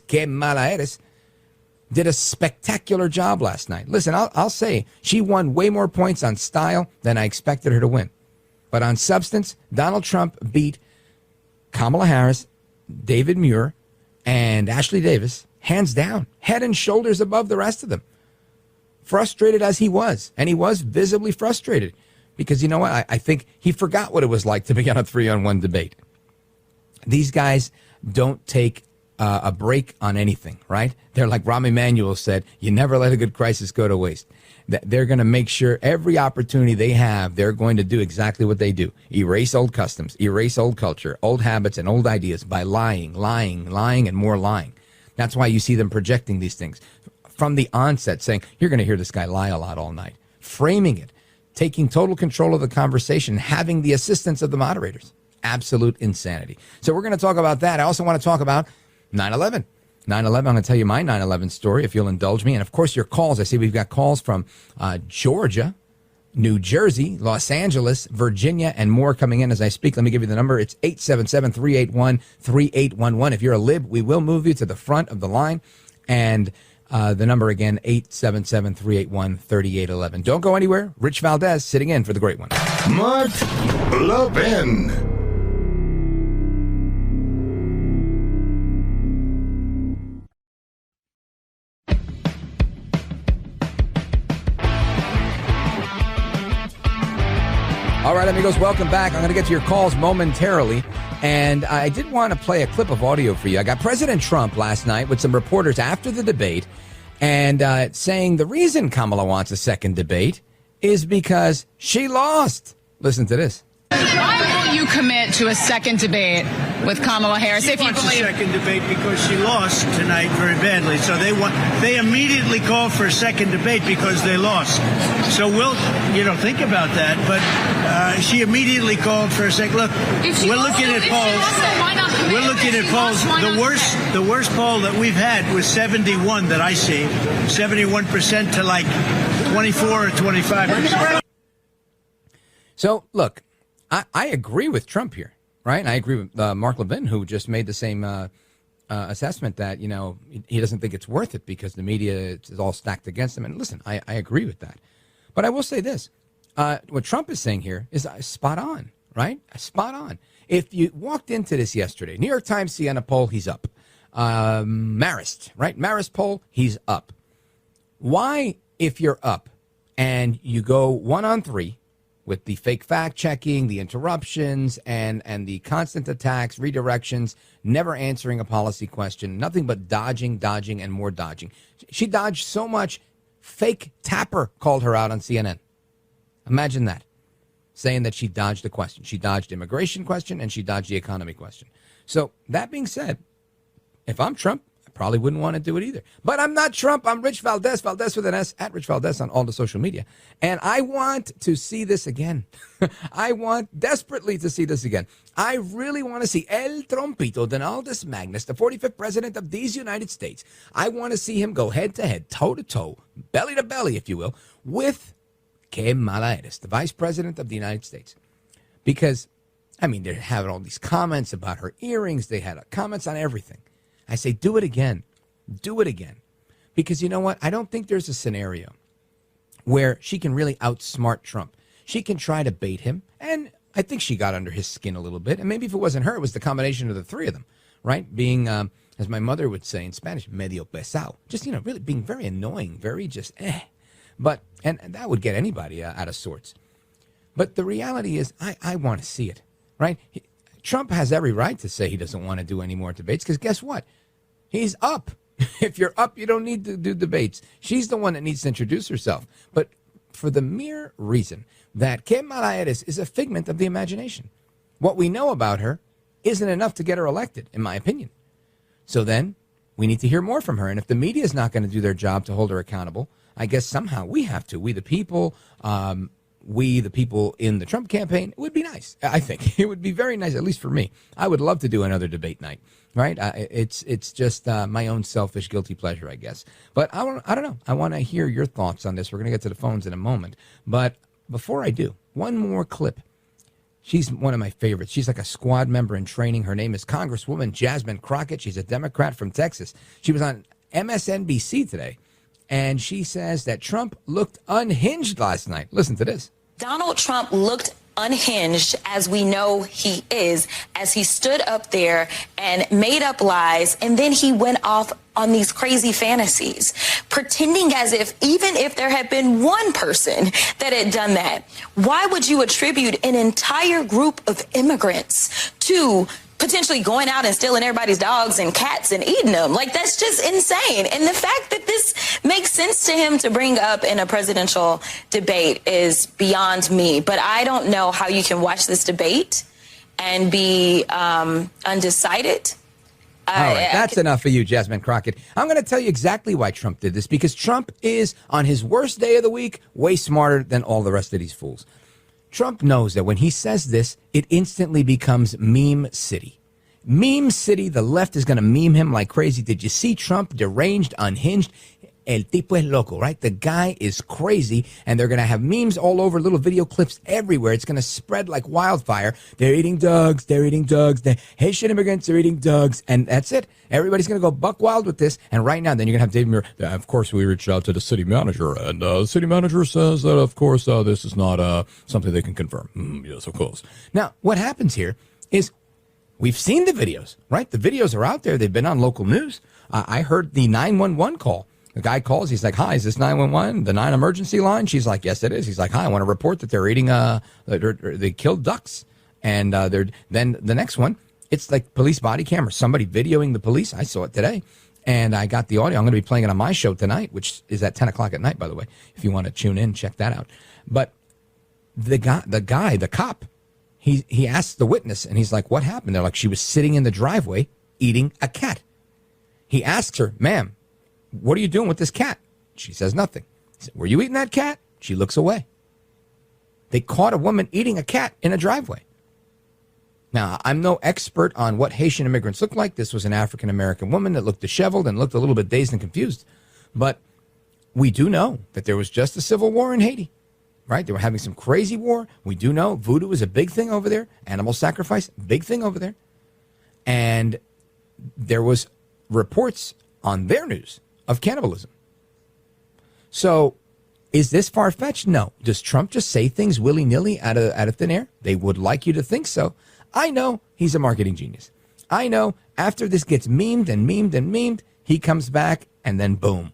did a spectacular job last night. Listen, I'll say she won way more points on style than I expected her to win. But on substance, Donald Trump beat Kamala Harris, David Muir, and Ashley Davis, hands down, head and shoulders above the rest of them. Frustrated as he was, and he was visibly frustrated, because you know what? I think he forgot what it was like to be on a 3-on-1 debate. These guys don't take a break on anything, right? They're like Rahm Emanuel said, you never let a good crisis go to waste. They're going to make sure every opportunity they have, they're going to do exactly what they do. Erase old customs, erase old culture, old habits, and old ideas by lying, and more lying. That's why you see them projecting these things from the onset, saying, you're going to hear this guy lie a lot all night, framing it, taking total control of the conversation, having the assistance of the moderators. Absolute insanity. So we're going to talk about that. I also want to talk about 9/11. 9/11, I'm going to tell you my 9/11 story, if you'll indulge me. And, of course, your calls. I see we've got calls from Georgia, New Jersey, Los Angeles, Virginia, and more coming in as I speak. Let me give you the number. It's 877-381-3811. If you're a lib, we will move you to the front of the line. And the number again, 877-381-3811. Don't go anywhere. Rich Valdez sitting in for the great one. Mark Levin. All right, amigos, welcome back. I'm going to get to your calls momentarily. And I did want to play a clip of audio for you. I got President Trump last night with some reporters after the debate and saying the reason Kamala wants a second debate is because she lost. Listen to this. Why won't you commit to a second debate with Kamala Harris if you believe? A second debate because she lost tonight very badly. So they immediately called for a second debate because they lost. So we'll, think about that. But she immediately called for a second. Look, we're looking at polls. We're looking at polls. The worst poll that we've had was 71 that I see, 71% to like 24 or 25%. So look. I agree with Trump here, right? And I agree with Mark Levin, who just made the same assessment that, he doesn't think it's worth it because the media is all stacked against him. And listen, I agree with that. But I will say this. What Trump is saying here is spot on, right? Spot on. If you walked into this yesterday, New York Times Siena poll, he's up. Marist, right? Marist poll, he's up. Why, if you're up and you go 1 on 3, with the fake fact-checking, the interruptions, and the constant attacks, redirections, never answering a policy question, nothing but dodging, and more dodging. She dodged so much, fake Tapper called her out on CNN. Imagine that, saying that she dodged a question. She dodged immigration question, and she dodged the economy question. So that being said, if I'm Trump, probably wouldn't want to do it either. But I'm not Trump. I'm Rich Valdez, Valdez with an S, at Rich Valdez on all the social media. And I want to see this again. I want desperately to see this again. I really want to see El Trompito, Donaldus Magnus, the 45th president of these United States. I want to see him go head to head, toe to toe, belly to belly, if you will, with Kamala Harris, the vice president of the United States. Because, they're having all these comments about her earrings. They had comments on everything. I say, do it again. Do it again. Because you know what? I don't think there's a scenario where she can really outsmart Trump. She can try to bait him. And I think she got under his skin a little bit. And maybe if it wasn't her, it was the combination of the three of them, right? Being, as my mother would say in Spanish, medio pesado. Just, really being very annoying, very just, But, and that would get anybody out of sorts. But the reality is, I want to see it, right? Trump has every right to say he doesn't want to do any more debates because guess what? He's up. If you're up, you don't need to do debates. She's the one that needs to introduce herself. But for the mere reason that Kamala Harris is a figment of the imagination. What we know about her isn't enough to get her elected, in my opinion. So then we need to hear more from her. And if the media is not going to do their job to hold her accountable, I guess somehow we have to. We the people, we, the people in the Trump campaign, it would be nice. I think it would be very nice, at least for me. I would love to do another debate night, right? It's just my own selfish, guilty pleasure, I guess. But I don't know. I want to hear your thoughts on this. We're going to get to the phones in a moment. But before I do, one more clip. She's one of my favorites. She's like a squad member in training. Her name is Congresswoman Jasmine Crockett. She's a Democrat from Texas. She was on MSNBC today, and she says that Trump looked unhinged last night. Listen to this. Donald Trump looked unhinged, as we know he is, as he stood up there and made up lies, and then he went off on these crazy fantasies, pretending as if even if there had been one person that had done that, why would you attribute an entire group of immigrants to potentially going out and stealing everybody's dogs and cats and eating them? Like, that's just insane. And the fact that this makes sense to him to bring up in a presidential debate is beyond me. But I don't know how you can watch this debate and be undecided. All right, that's enough for you, Jasmine Crockett. I'm going to tell you exactly why Trump did this, because Trump is, on his worst day of the week, way smarter than all the rest of these fools. Trump knows that when he says this, it instantly becomes meme city. Meme city, the left is going to meme him like crazy. Did you see Trump deranged, unhinged? El tipo es loco, right? The guy is crazy, and they're going to have memes all over, little video clips everywhere. It's going to spread like wildfire. They're eating dogs. They're eating dogs. The Haitian immigrants are eating dogs, and that's it. Everybody's going to go buck wild with this, and right now, then you're going to have David Muir. Of course, we reached out to the city manager, and the city manager says that, of course, this is not something they can confirm. Yes, of course. Now, what happens here is we've seen the videos, right? The videos are out there. They've been on local news. I heard the 911 call. The guy calls. He's like, hi, is this 911, the 9 emergency line? She's like, yes, it is. He's like, hi, I want to report that they're eating, they killed ducks. And then the next one, it's like police body camera, somebody videoing the police. I saw it today. And I got the audio. I'm going to be playing it on my show tonight, which is at 10 o'clock at night, by the way. If you want to tune in, check that out. But the cop, he asked the witness, and he's like, what happened? They're like, she was sitting in the driveway eating a cat. He asks her, ma'am, what are you doing with this cat? She says nothing. He said, were you eating that cat? She looks away. They caught a woman eating a cat in a driveway. Now, I'm no expert on what Haitian immigrants look like. This was an African-American woman that looked disheveled and looked a little bit dazed and confused. But we do know that there was just a civil war in Haiti, right? They were having some crazy war. We do know voodoo is a big thing over there. Animal sacrifice, big thing over there. And there was reports on their news of cannibalism. So is this far-fetched? No. Does Trump just say things willy-nilly out of thin air? They would like you to think so. I know he's a marketing genius. I know after this gets memed and memed and memed, he comes back and then boom.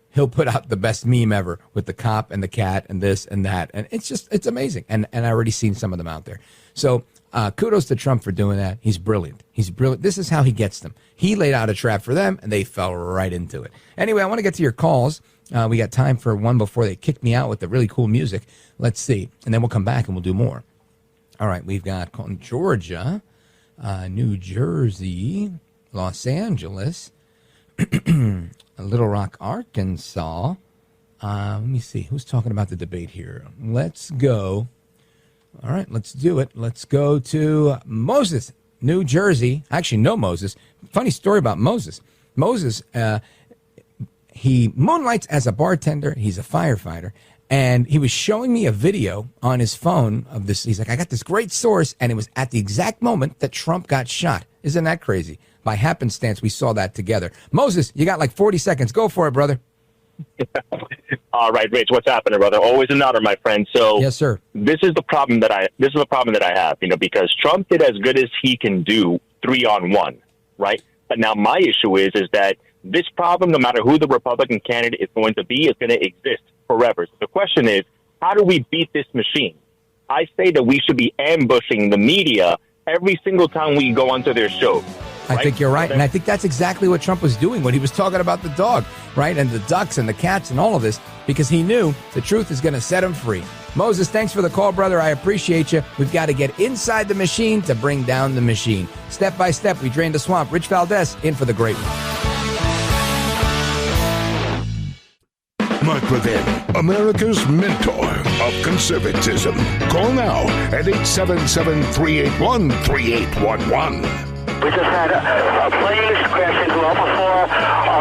He'll put out the best meme ever with the cop and the cat and this and that. And it's amazing. And I already seen some of them out there. So kudos to Trump for doing that. He's brilliant. He's brilliant. This is how he gets them. He laid out a trap for them, and they fell right into it. Anyway, I want to get to your calls. We got time for one before they kick me out with the really cool music. Let's see. And then we'll come back and we'll do more. All right, we've got Georgia, New Jersey, Los Angeles, Little Rock, Arkansas. Let me see. Who's talking about the debate here? Let's go. All right, let's do it. Let's go to Moses, New Jersey. Actually, no Moses. Funny story about Moses. Moses, he moonlights as a bartender. He's a firefighter. And he was showing me a video on his phone of this. He's like, I got this great source. And it was at the exact moment that Trump got shot. Isn't that crazy? By happenstance, we saw that together. Moses, you got like 40 seconds. Go for it, brother. All right, Rich, what's happening, brother? Always an honor, my friend. So yes, sir. This is the problem that I have, because Trump did as good as he can do 3-on-1, right? But now my issue is that this problem, no matter who the Republican candidate is going to be, is going to exist forever. So the question is, how do we beat this machine? I say that we should be ambushing the media every single time we go onto their show. I think you're right. And I think that's exactly what Trump was doing when he was talking about the dog, right? And the ducks and the cats and all of this, because he knew the truth is going to set him free. Moses, thanks for the call, brother. I appreciate you. We've got to get inside the machine to bring down the machine. Step by step, we drain the swamp. Rich Valdes in for the great one. Mark Levin, America's mentor of conservatism. Call now at 877-381-3811. We just had a plane crash into Alpha 4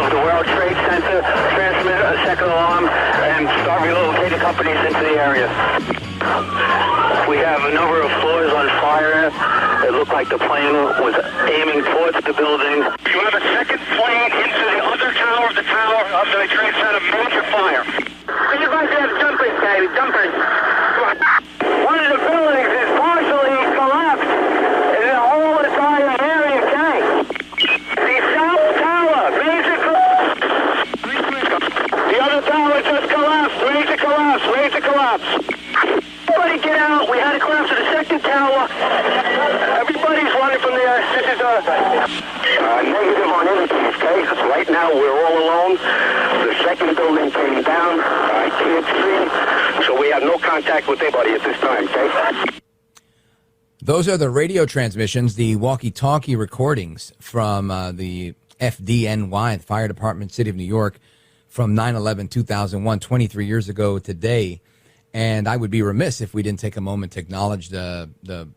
of the World Trade Center, transmit a second alarm, and start relocating companies into the area. We have a number of floors on fire. It looked like the plane was aiming towards the building. You have a second plane into the other tower up to the Trade Center, major fire. You guys have jumpers, baby, jumpers. One of the buildings is partially collapsed, and the whole entire area tank. The South Tower, major collapse. The other tower just collapsed, major collapse, major collapse. Everybody get out. We had to collapse to the second tower. Everybody's running from there. This is negative on anything, okay? Right now, we're all alone. The second building came down. I can't see. So we have no contact with anybody at this time, okay? Those are the radio transmissions, the walkie-talkie recordings from the FDNY, the Fire Department, City of New York, from 9/11/2001, 23 years ago today. And I would be remiss if we didn't take a moment to acknowledge the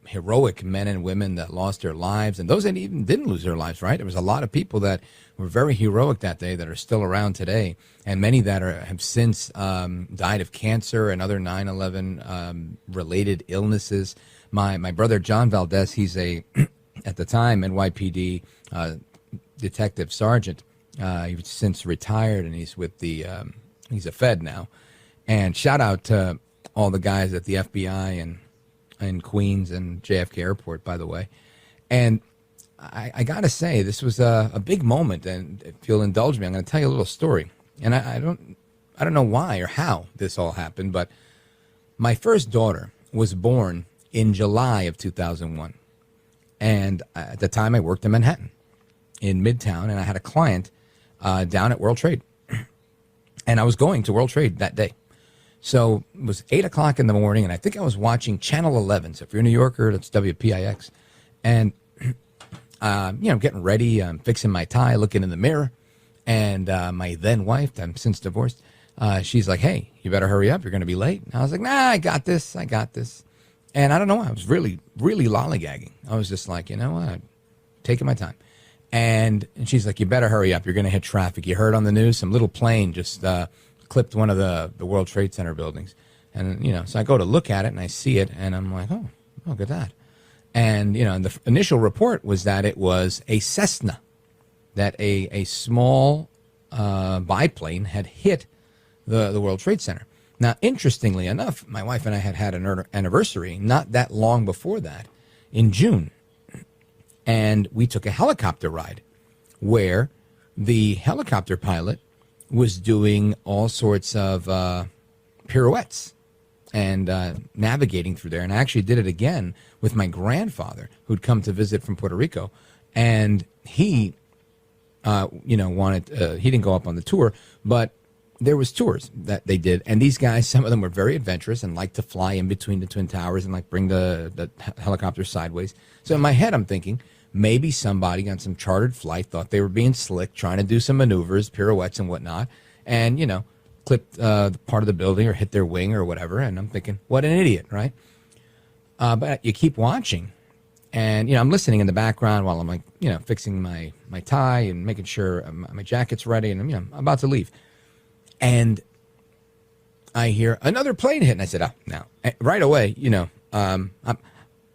heroic men and women that lost their lives, and those that even didn't lose their lives, right? There was a lot of people that were very heroic that day that are still around today, and many that have since died of cancer and other 9/11 related illnesses. My brother, John Valdes, he's at the time, NYPD detective sergeant. He's since retired, and he's with he's a Fed now. And shout out to all the guys at the FBI and Queens and JFK Airport, by the way. And I got to say, this was a big moment. And if you'll indulge me, I'm going to tell you a little story. And I don't know why or how this all happened, but my first daughter was born in July of 2001. And at the time, I worked in Manhattan, in Midtown, and I had a client down at World Trade. And I was going to World Trade that day. So it was 8 o'clock in the morning, and I think I was watching Channel 11. So if you're a New Yorker, that's WPIX. And, getting ready, I'm fixing my tie, looking in the mirror. And my then wife, I'm since divorced, she's like, hey, you better hurry up. You're going to be late. And I was like, nah, I got this. And I don't know why. I was really, really lollygagging. I was just like, you know what? Taking my time. And she's like, you better hurry up. You're going to hit traffic. You heard on the news, some little plane just clipped one of the World Trade Center buildings. And, so I go to look at it, and I see it, and I'm like, oh, look at that. And, the initial report was that it was a Cessna, that a small biplane had hit the World Trade Center. Now, interestingly enough, my wife and I had an anniversary not that long before that, in June. And we took a helicopter ride where the helicopter pilot was doing all sorts of pirouettes and navigating through there. And I actually did it again with my grandfather, who'd come to visit from Puerto Rico. And he, wanted, he didn't go up on the tour, but there was tours that they did. And these guys, some of them were very adventurous and liked to fly in between the Twin Towers and bring the helicopter sideways. So in my head, I'm thinking, maybe somebody on some chartered flight thought they were being slick, trying to do some maneuvers, pirouettes and whatnot, and, clipped part of the building or hit their wing or whatever. And I'm thinking, what an idiot, right? But you keep watching. And, I'm listening in the background while I'm fixing my tie and making sure my jacket's ready. And, I'm about to leave. And I hear another plane hit. And I said, oh, no. And right away,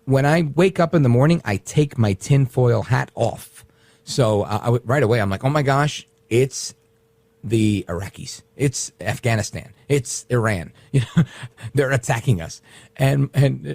when I wake up in the morning, I take my tinfoil hat off. So right away, I'm like, oh, my gosh, it's the Iraqis. It's Afghanistan. It's Iran. They're attacking us. And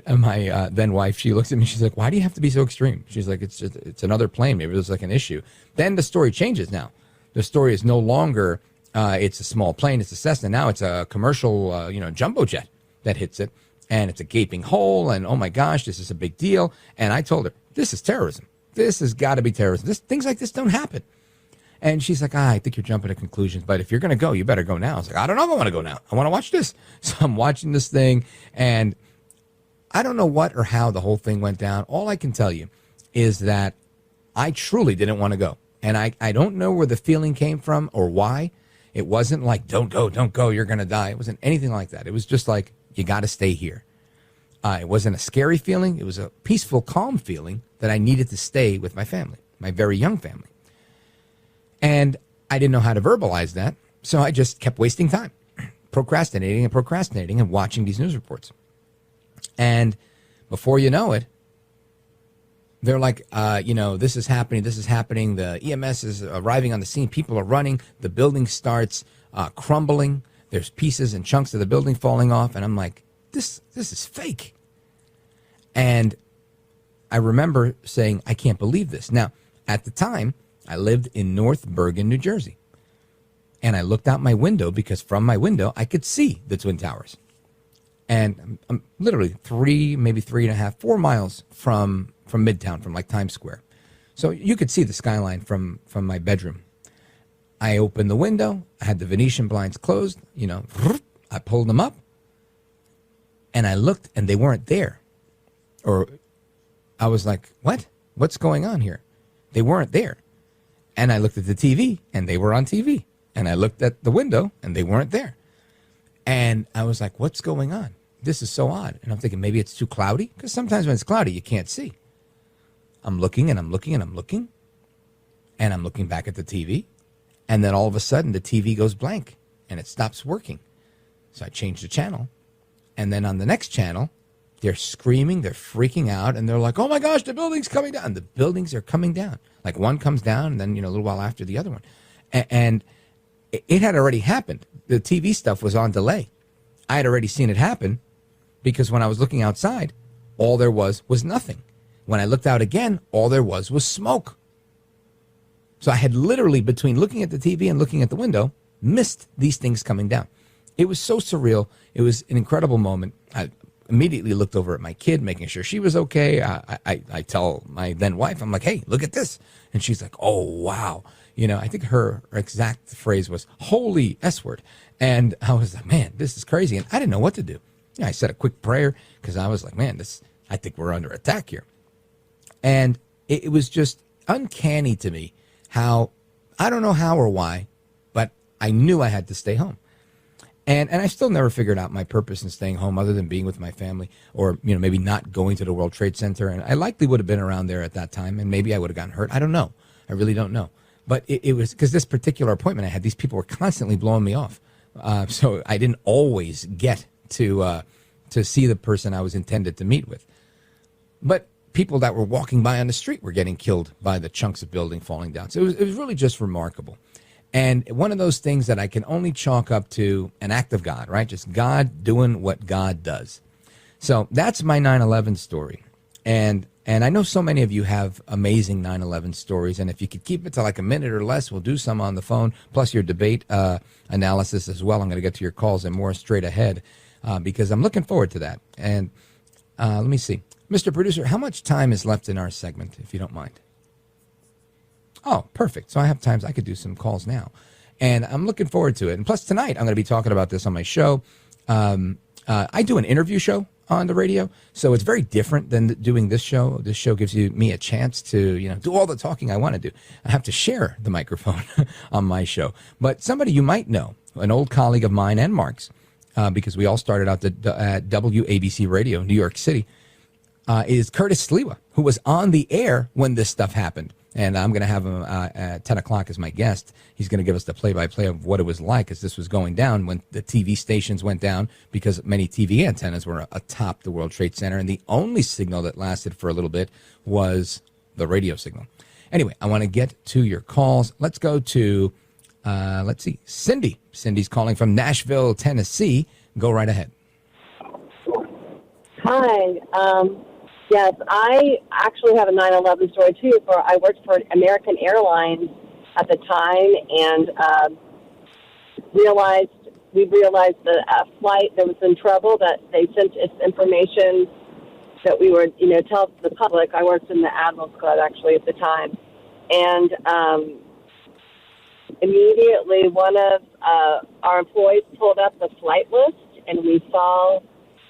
my then wife, she looks at me. She's like, why do you have to be so extreme? She's like, it's another plane. Maybe there's an issue. Then the story changes now. The story is no longer it's a small plane. It's a Cessna. Now it's a commercial, jumbo jet that hits it. And it's a gaping hole, and oh my gosh, this is a big deal. And I told her, this is terrorism. This has got to be terrorism. Things like this don't happen. And she's like, I think you're jumping to conclusions, but if you're going to go, you better go now. I was like, I don't know if I want to go now. I want to watch this. So I'm watching this thing, and I don't know what or how the whole thing went down. All I can tell you is that I truly didn't want to go. And I don't know where the feeling came from or why. It wasn't like, don't go, you're going to die. It wasn't anything like that. It was just like, you got to stay here. It wasn't a scary feeling. It was a peaceful, calm feeling that I needed to stay with my family, my very young family. And I didn't know how to verbalize that, so I just kept wasting time, procrastinating and watching these news reports. And before you know it, They're like, this is happening. The EMS is arriving on the scene. People are running. The building starts crumbling. There's pieces and chunks of the building falling off. And I'm like, this is fake. And I remember saying, I can't believe this. Now, at the time, I lived in North Bergen, New Jersey. And I looked out my window because from my window, I could see the Twin Towers. And I'm literally 4 miles from Midtown, from like Times Square. So you could see the skyline from my bedroom. I opened the window. I had the Venetian blinds closed. I pulled them up. And I looked and they weren't there. Or I was like, what? What's going on here? They weren't there. And I looked at the TV and they were on TV. And I looked at the window and they weren't there. And I was like, what's going on? This is so odd. And I'm thinking maybe it's too cloudy, because sometimes when it's cloudy, you can't see. I'm looking and I'm looking and I'm looking. And I'm looking back at the TV. And then all of a sudden the TV goes blank and it stops working. So I changed the channel. And then on the next channel, they're screaming, they're freaking out. And they're like, oh my gosh, the building's coming down. The buildings are coming down. Like one comes down and then, a little while after the other one. And it had already happened. The TV stuff was on delay. I had already seen it happen because when I was looking outside, all there was nothing. When I looked out again, all there was smoke. So I had literally, between looking at the TV and looking at the window, missed these things coming down. It was so surreal. It was an incredible moment. I immediately looked over at my kid, making sure she was okay. I tell my then wife, I'm like, hey, look at this. And she's like, oh, wow. I think her exact phrase was, holy S word. And I was like, man, this is crazy. And I didn't know what to do. I said a quick prayer because I was like, man, I think we're under attack here. And it was just uncanny to me how, I don't know how or why, but I knew I had to stay home. And I still never figured out my purpose in staying home other than being with my family or, maybe not going to the World Trade Center. And I likely would have been around there at that time and maybe I would have gotten hurt. I don't know. I really don't know. But it was because this particular appointment I had, these people were constantly blowing me off. So I didn't always get to see the person I was intended to meet with. But people that were walking by on the street were getting killed by the chunks of building falling down. So it was really just remarkable. And one of those things that I can only chalk up to an act of God, right? Just God doing what God does. So that's my 9/11 story. And I know so many of you have amazing 9/11 stories. And if you could keep it to like a minute or less, we'll do some on the phone, plus your debate analysis as well. I'm going to get to your calls and more straight ahead because I'm looking forward to that. And let me see. Mr. Producer, how much time is left in our segment, if you don't mind? Oh, perfect. So I have times I could do some calls now. And I'm looking forward to it. And plus tonight, I'm going to be talking about this on my show. I do an interview show on the radio, so it's very different than doing this show. This show gives me a chance to, do all the talking I want to do. I have to share the microphone on my show. But somebody you might know, an old colleague of mine and Mark's, because we all started out at WABC Radio, New York City, is Curtis Sliwa, who was on the air when this stuff happened. And I'm going to have him at 10 o'clock as my guest. He's going to give us the play-by-play of what it was like as this was going down when the TV stations went down because many TV antennas were atop the World Trade Center. And the only signal that lasted for a little bit was the radio signal. Anyway, I want to get to your calls. Let's go to, Cindy. Cindy's calling from Nashville, Tennessee. Go right ahead. Hi. Yes, I actually have a 9/11 story, too. I worked for American Airlines at the time and we realized that a flight that was in trouble, that they sent us information that we were, tell the public. I worked in the Admirals Club, actually, at the time. And immediately one of our employees pulled up the flight list, and we saw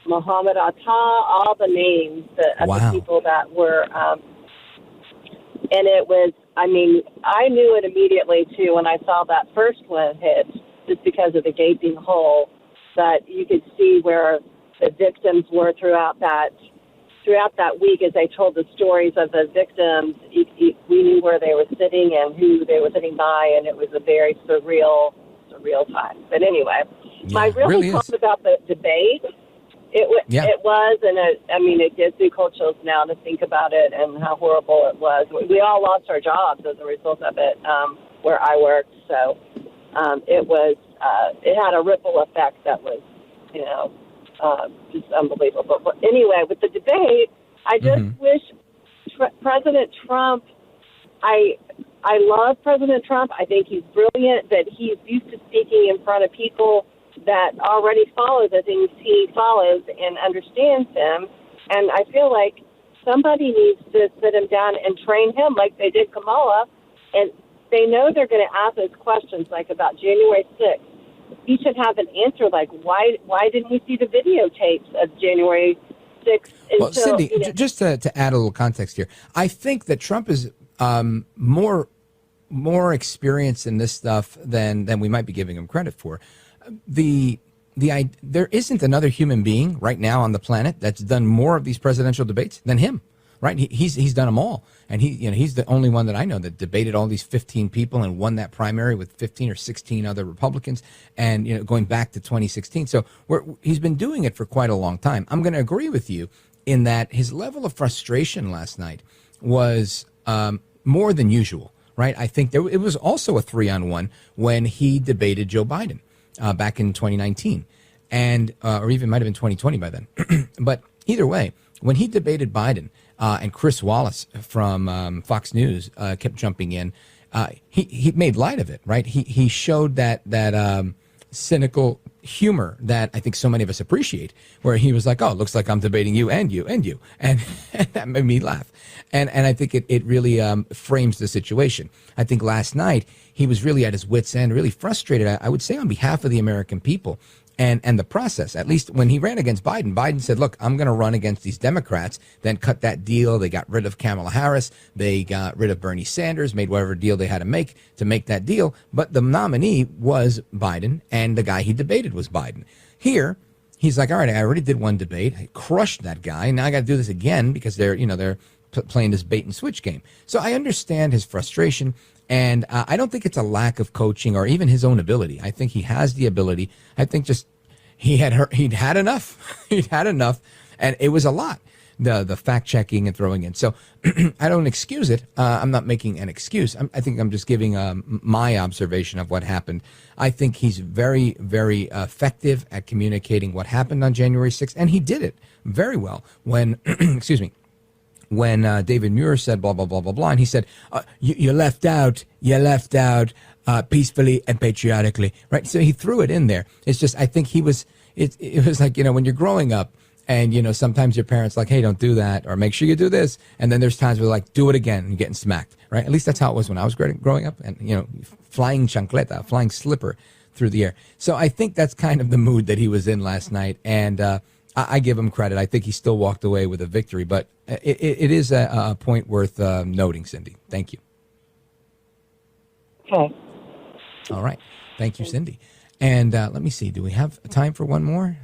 Muhammad Atta, all the names of the people that were, and it was, I knew it immediately, too, when I saw that first one hit, just because of the gaping hole, that you could see where the victims were throughout that week as they told the stories of the victims. We knew where they were sitting and who they were sitting by, and it was a very surreal time. But anyway, my really talk about the debate. It was, and it gives me cold chills now to think about it and how horrible it was. We all lost our jobs as a result of it where I worked, so it had a ripple effect that was, just unbelievable. But anyway, with the debate, I just wish President Trump, I love President Trump. I think he's brilliant, but he's used to speaking in front of people that already follow the things he follows and understands them. And I feel like somebody needs to sit him down and train him like they did Kamala. And they know they're going to ask us questions like about January 6th. He should have an answer like, why didn't we see the videotapes of January 6th? Well, Cindy, just to add a little context here, I think that Trump is more experienced in this stuff than we might be giving him credit for. There isn't another human being right now on the planet that's done more of these presidential debates than him. Right? He's done them all. And he's the only one that I know that debated all these 15 people and won that primary with 15 or 16 other Republicans. And, going back to 2016. So he's been doing it for quite a long time. I'm going to agree with you in that his level of frustration last night was more than usual. Right? I think it was also a 3-on-1 when he debated Joe Biden back in 2019 and or even might have been 2020 by then. But either way, when he debated Biden, and Chris Wallace from Fox News kept jumping in, he made light of it, right? He showed that cynical humor that I think so many of us appreciate, where he was like, "Oh, it looks like I'm debating you and you and you," and that made me laugh. And I think it really frames the situation. I think last night he was really at his wit's end, really frustrated. I would say on behalf of the American people. And the process, at least when he ran against Biden, Biden said, look, I'm going to run against these Democrats, then cut that deal. They got rid of Kamala Harris. They got rid of Bernie Sanders, made whatever deal they had to make that deal. But the nominee was Biden, and the guy he debated was Biden. Here, he's like, all right, I already did one debate. I crushed that guy. And now I got to do this again because they're playing this bait and switch game. So I understand his frustration. And I don't think it's a lack of coaching or even his own ability. I think he has the ability. I think just he'd had enough. He'd had enough, and it was a lot. The fact checking and throwing in. So I don't excuse it. I'm not making an excuse. I think I'm just giving my observation of what happened. I think he's very, very effective at communicating what happened on January 6th, and he did it very well when excuse me. When David Muir said blah, blah, blah, blah, blah, and he said, you left out peacefully and patriotically, right? So he threw it in there. It's just, I think it was like, when you're growing up and, sometimes your parents like, hey, don't do that, or make sure you do this. And then there's times where like, do it again and you're getting smacked, right? At least that's how it was when I was growing up and, flying chancleta, flying slipper through the air. So I think that's kind of the mood that he was in last night. And, I give him credit. I think he still walked away with a victory, but it is a point worth noting, Cindy. Thank you. Okay. All right. Thank you, Cindy. And let me see. Do we have time for one more?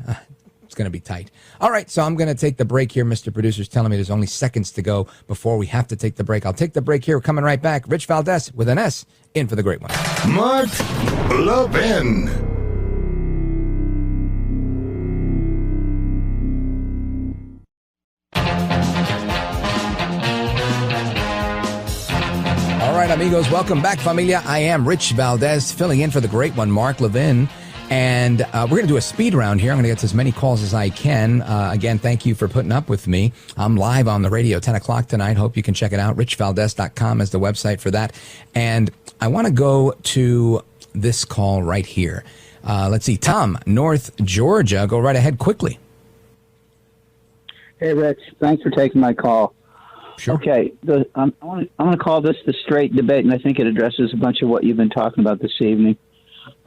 It's going to be tight. All right. So I'm going to take the break here. Mr. Producer's telling me there's only seconds to go before we have to take the break. I'll take the break here. We're coming right back. Rich Valdes with an S in for the great one. Mark Levin. All right, amigos, welcome back, familia. I am Rich Valdes, filling in for the great one, Mark Levin. And we're going to do a speed round here. I'm going to get to as many calls as I can. Again, thank you for putting up with me. I'm live on the radio, 10 o'clock tonight. Hope you can check it out. richvaldes.com is the website for that. And I want to go to this call right here. Let's see. Tom, North Georgia. Go right ahead quickly. Hey, Rich. Thanks for taking my call. Sure. Okay, I'm going to call this the straight debate, and I think it addresses a bunch of what you've been talking about this evening.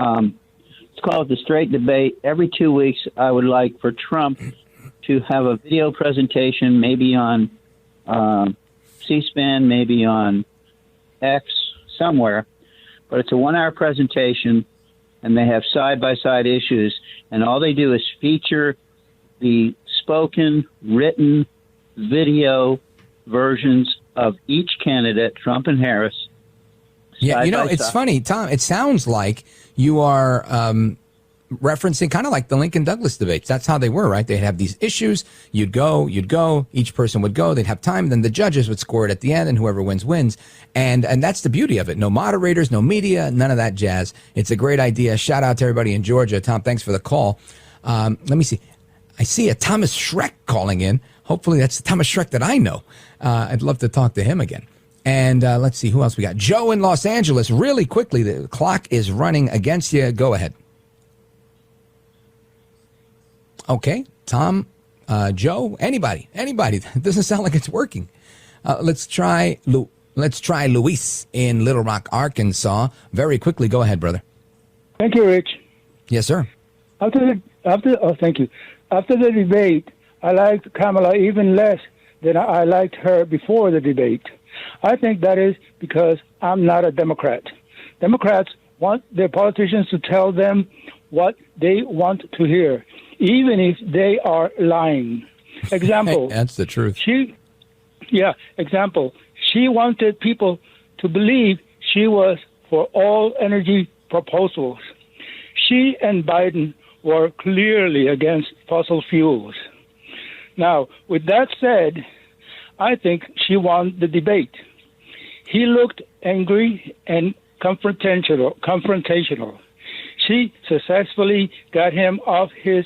It's called the straight debate. Every 2 weeks, I would like for Trump to have a video presentation, maybe on C-SPAN, maybe on X, somewhere. But it's a 1-hour presentation, and they have side-by-side issues, and all they do is feature the spoken, written, video versions of each candidate, Trump and Harris. Yeah, it's funny, Tom. It sounds like you are referencing kind of like the Lincoln Douglas debates. That's how they were, right? They'd have these issues. You'd go, each person would go, they'd have time, then the judges would score it at the end, and whoever wins, wins. And that's the beauty of it. No moderators, no media, none of that jazz. It's a great idea. Shout out to everybody in Georgia. Tom, thanks for the call. Let me see. I see a Thomas Schreck calling in. Hopefully that's the Thomas Schreck that I know. I'd love to talk to him again. And let's see, who else we got? Joe in Los Angeles. Really quickly, the clock is running against you. Go ahead. Okay, Tom, Joe, anybody. It doesn't sound like it's working. Let's try Luis in Little Rock, Arkansas. Very quickly, go ahead, brother. Thank you, Rich. Yes, sir. Thank you. After the debate, I liked Kamala even less than I liked her before the debate. I think that is because I'm not a Democrat. Democrats want their politicians to tell them what they want to hear, even if they are lying. Example. That's the truth. Example. She wanted people to believe she was for all energy proposals. She and Biden were clearly against fossil fuels. Now, with that said, I think she won the debate. He looked angry and confrontational. She successfully got him off his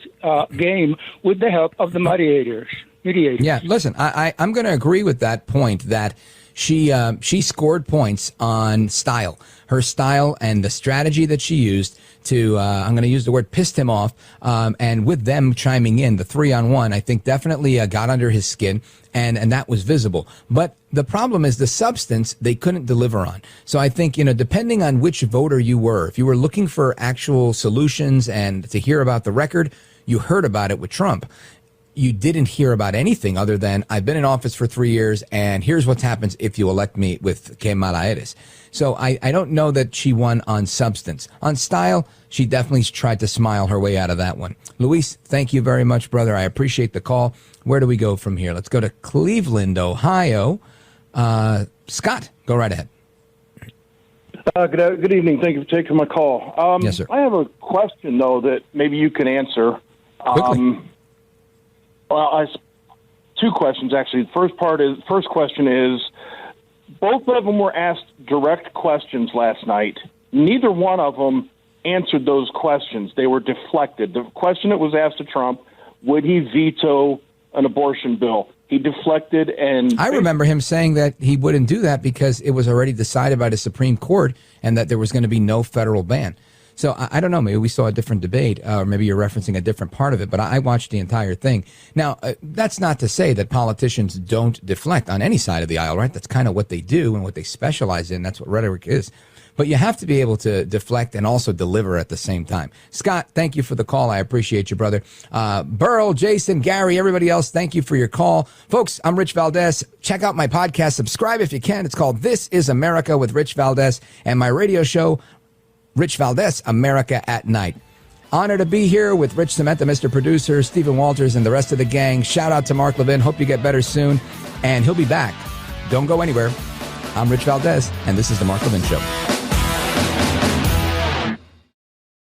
game with the help of the mediators. Yeah, listen, I'm going to agree with that point that she scored points on style. Her style and the strategy that she used to, I'm going to use the word, pissed him off. And with them chiming in, the 3-on-1, I think definitely got under his skin. And that was visible. But the problem is the substance they couldn't deliver on. So I think, depending on which voter you were, if you were looking for actual solutions and to hear about the record, you heard about it with Trump. You didn't hear about anything other than I've been in office for 3 years and here's what happens if you elect me with Kamala Harris. So I don't know that she won on substance. On style, she definitely tried to smile her way out of that one. Luis, thank you very much, brother. I appreciate the call. Where do we go from here? Let's go to Cleveland, Ohio. Scott, go right ahead. Good evening. Thank you for taking my call. Yes, sir. I have a question, though, that maybe you can answer. Two questions, actually. The first question is, both of them were asked direct questions last night. Neither one of them answered those questions. They were deflected. The question that was asked to Trump, would he veto an abortion bill? He deflected and... I remember him saying that he wouldn't do that because it was already decided by the Supreme Court and that there was going to be no federal ban. So I don't know, maybe we saw a different debate, or maybe you're referencing a different part of it, but I watched the entire thing. Now, that's not to say that politicians don't deflect on any side of the aisle, right? That's kind of what they do and what they specialize in. That's what rhetoric is. But you have to be able to deflect and also deliver at the same time. Scott, thank you for the call. I appreciate you, brother. Burl, Jason, Gary, everybody else, thank you for your call. Folks, I'm Rich Valdes. Check out my podcast. Subscribe if you can. It's called This is America with Rich Valdes, and my radio show, Rich Valdes, America at Night. Honor to be here with Rich Samantha, Mr. Producer, Stephen Walters, and the rest of the gang. Shout out to Mark Levin. Hope you get better soon. And he'll be back. Don't go anywhere. I'm Rich Valdes, and this is The Mark Levin Show.